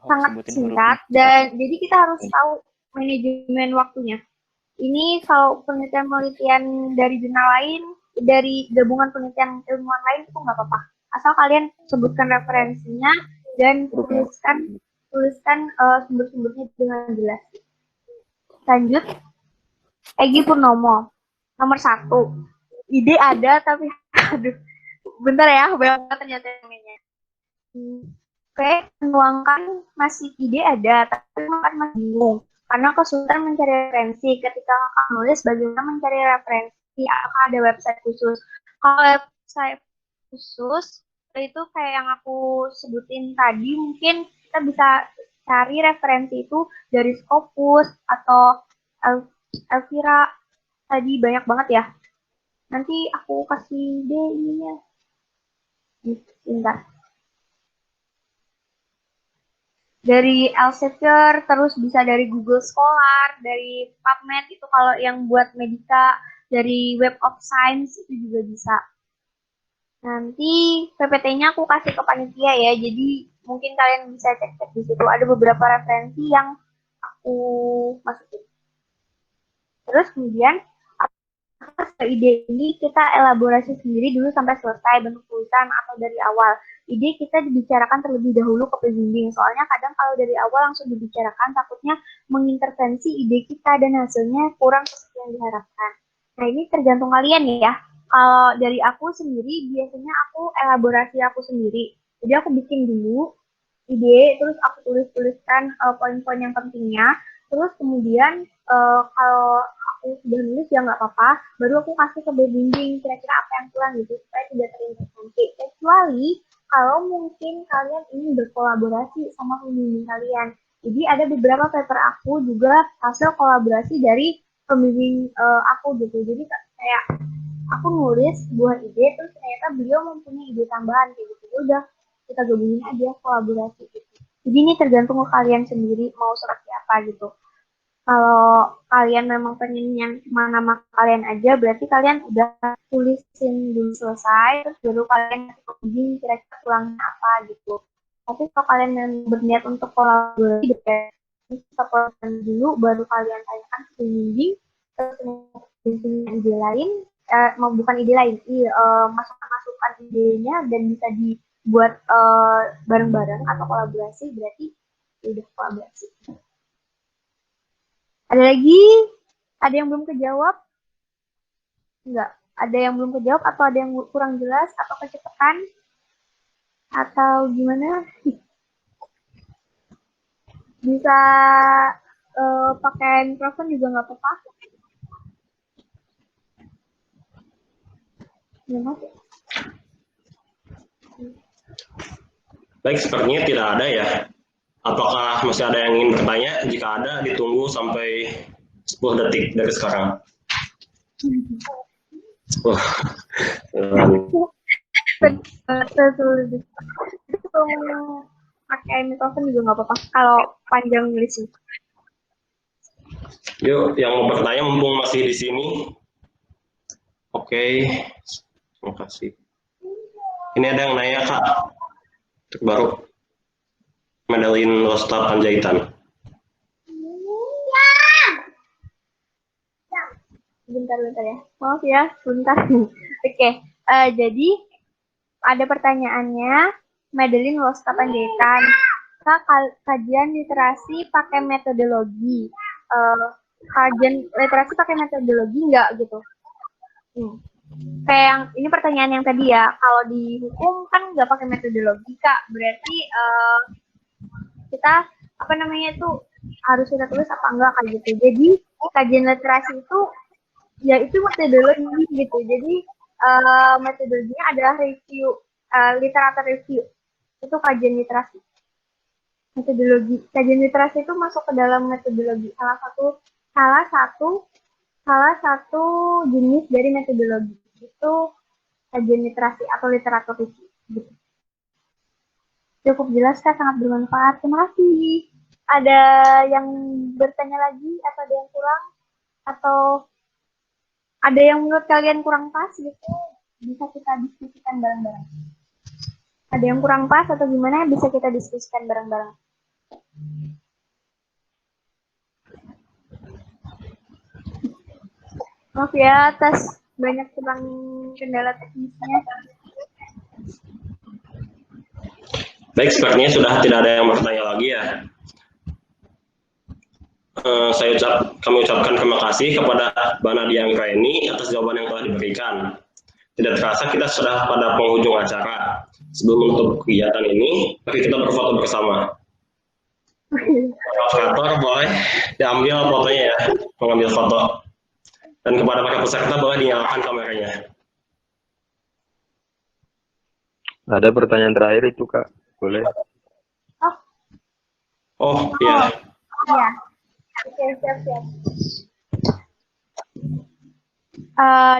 sangat singkat, dan jadi kita harus tahu manajemen waktunya. Ini kalau penelitian dari jurnal lain, dari gabungan penelitian ilmuwan lain itu nggak apa-apa. Asal kalian sebutkan referensinya dan tuliskan sumber-sumbernya dengan jelas. Lanjut, Egi Purnomo, nomor 1. Ide ada tapi, aduh, bentar ya, banyak ternyata namanya. Oke, menuangkan masih ide ada, tapi masih bingung. Karena kesulitan mencari referensi. Ketika kakak nulis, bagaimana mencari referensi? Apakah ada website khusus? Kalau website khusus, itu kayak yang aku sebutin tadi, mungkin kita bisa cari referensi itu dari Scopus atau Elvira. Tadi banyak banget ya. Nanti aku kasih deh ininya. Bentar. Dari Elsevier, terus bisa dari Google Scholar, dari PubMed itu kalau yang buat medika, dari Web of Science itu juga bisa. Nanti PPT-nya aku kasih ke panitia ya, jadi mungkin kalian bisa cek-cek di situ. Ada beberapa referensi yang aku masukin. Terus kemudian ide ini kita elaborasi sendiri dulu sampai selesai bentuk tulisan atau dari awal. Ide kita dibicarakan terlebih dahulu ke pembimbing. Soalnya kadang kalau dari awal langsung dibicarakan, takutnya mengintervensi ide kita dan hasilnya kurang seperti yang diharapkan. Nah, ini tergantung kalian ya. Kalau dari aku sendiri, biasanya aku elaborasi aku sendiri. Jadi aku bikin dulu ide, terus aku tulis-tuliskan poin-poin yang pentingnya. Terus kemudian kalau aku sudah nulis ya nggak apa-apa, baru aku kasih ke pembimbing kira-kira apa yang kurang gitu supaya tidak terintervensi. Kecuali kalau mungkin kalian ingin berkolaborasi sama pembimbing kalian. Jadi ada beberapa paper aku juga hasil kolaborasi dari pembimbing aku gitu. Jadi kayak aku nulis sebuah ide, terus ternyata beliau mempunyai ide tambahan kayak gitu. Udah kita gabungin aja kolaborasi gitu. Jadi ini tergantung ke kalian sendiri mau seperti apa gitu. Kalau kalian memang pengen yang cuma nama kalian aja, berarti kalian udah tulisin dulu selesai, terus baru kalian bikin kira-kira kurangnya apa gitu. Tapi kalau kalian yang berniat untuk kolaborasi, bisa kolaborasi dulu, baru kalian tanyakan ke pembimbing, terus punya ide lain, bukan ide lain, masukan idenya dan bisa dibuat bareng-bareng atau kolaborasi, berarti udah kolaborasi. Ada lagi Ada yang belum kejawab? Enggak. Ada yang belum kejawab atau ada yang kurang jelas atau kecepatan? Atau gimana? Bisa pakai mikrofon juga nggak apa-apa. Gimana? Baik, sepertinya tidak ada ya. Apakah masih ada yang ingin bertanya? Jika ada, ditunggu sampai 10 detik dari sekarang. Wah, pakai mikrofon juga nggak apa-apa kalau panjang nulisnya. yuk, yang mau bertanya mumpung masih di sini. Oke, terima kasih. Ini ada yang nanya, Kak. Baru Madeline Rosta Panjaitan. Bentar ya. Maaf ya, sebentar. Oke, jadi ada pertanyaannya, Madeline Rosta Panjaitan. Kak, kajian literasi pakai metodologi. Kajian literasi pakai metodologi nggak gitu? Kayak yang ini pertanyaan yang tadi ya, kalau di hukum kan nggak pakai metodologi Kak, berarti kita apa namanya itu harus kita tulis apa enggak kayak gitu. Jadi kajian literasi itu ya itu metodologi gitu. Jadi metodologinya adalah review, literatur review. Itu kajian literasi. Metodologi kajian literasi itu masuk ke dalam metodologi. Salah satu jenis dari metodologi itu kajian literasi atau literatur review. Gitu. Cukup jelas Kak, sangat bermanfaat. Terima kasih. Ada yang bertanya lagi atau ada yang kurang? Atau ada yang menurut kalian kurang pas gitu? Bisa kita diskusikan bareng-bareng. Ada yang kurang pas atau gimana? Bisa kita diskusikan bareng-bareng. Maaf ya atas banyak kurang kendala teknisnya. Baik, sepertinya sudah tidak ada yang bertanya lagi ya. Kami ucapkan terima kasih kepada Mbak Nadia Anggraeni atas jawaban yang telah diberikan. Tidak terasa kita sudah pada penghujung acara. Sebelum menutup kegiatan ini, mari kita berfoto bersama. Moderator boleh diambil fotonya ya, mengambil foto. Dan kepada para peserta boleh dinyalakan kameranya. Ada pertanyaan terakhir itu Kak, boleh? Oh iya. Iya. Oke, siap.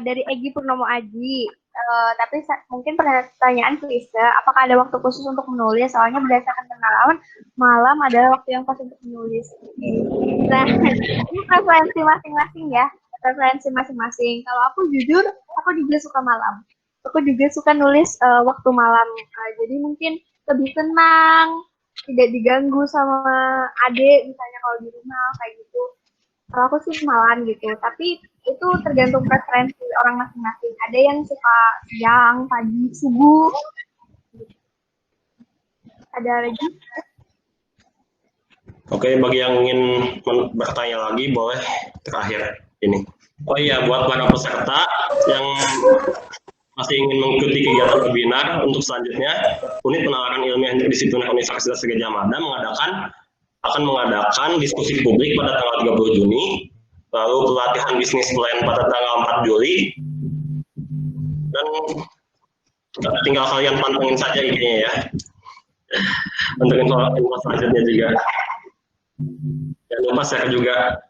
Dari Egy Purnomo Aji. Tapi mungkin pertanyaan klise, apakah ada waktu khusus untuk menulis? Soalnya berdasarkan pengalaman, malam adalah waktu yang pas untuk menulis. Nah, ini preferensi masing-masing ya. Preferensi masing-masing. Kalau aku jujur, aku juga suka malam. Aku juga suka nulis waktu malam. Jadi mungkin lebih tenang, tidak diganggu sama adik, misalnya kalau di rumah kayak gitu. Kalau aku sih malam gitu, tapi itu tergantung preferensi orang masing-masing. Ada yang suka siang, pagi, subuh. Ada lagi? Oke, bagi yang ingin bertanya lagi boleh terakhir ini. Oh iya, buat para peserta yang masih ingin mengikuti kegiatan webinar untuk selanjutnya, Unit Penalaran Ilmiah Interdisipliner Universitas Gadjah Mada akan mengadakan diskusi publik pada tanggal 30 Juni, lalu pelatihan bisnis plan pada tanggal 4 Juli, dan tinggal kalian pantengin saja IG-nya ya, untuk info selanjutnya juga. Jangan lupa share juga,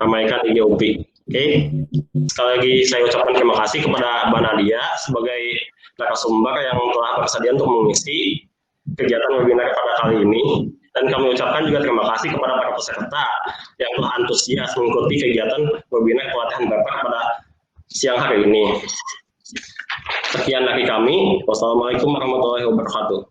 ramaikan IG UPI. Oke, sekali lagi saya ucapkan terima kasih kepada Mbak Nadia sebagai narasumber yang telah bersedia untuk mengisi kegiatan webinar pada kali ini. Dan kami ucapkan juga terima kasih kepada para peserta yang telah antusias mengikuti kegiatan webinar pelatihan Bapak pada siang hari ini. Sekian dari kami. Wassalamualaikum warahmatullahi wabarakatuh.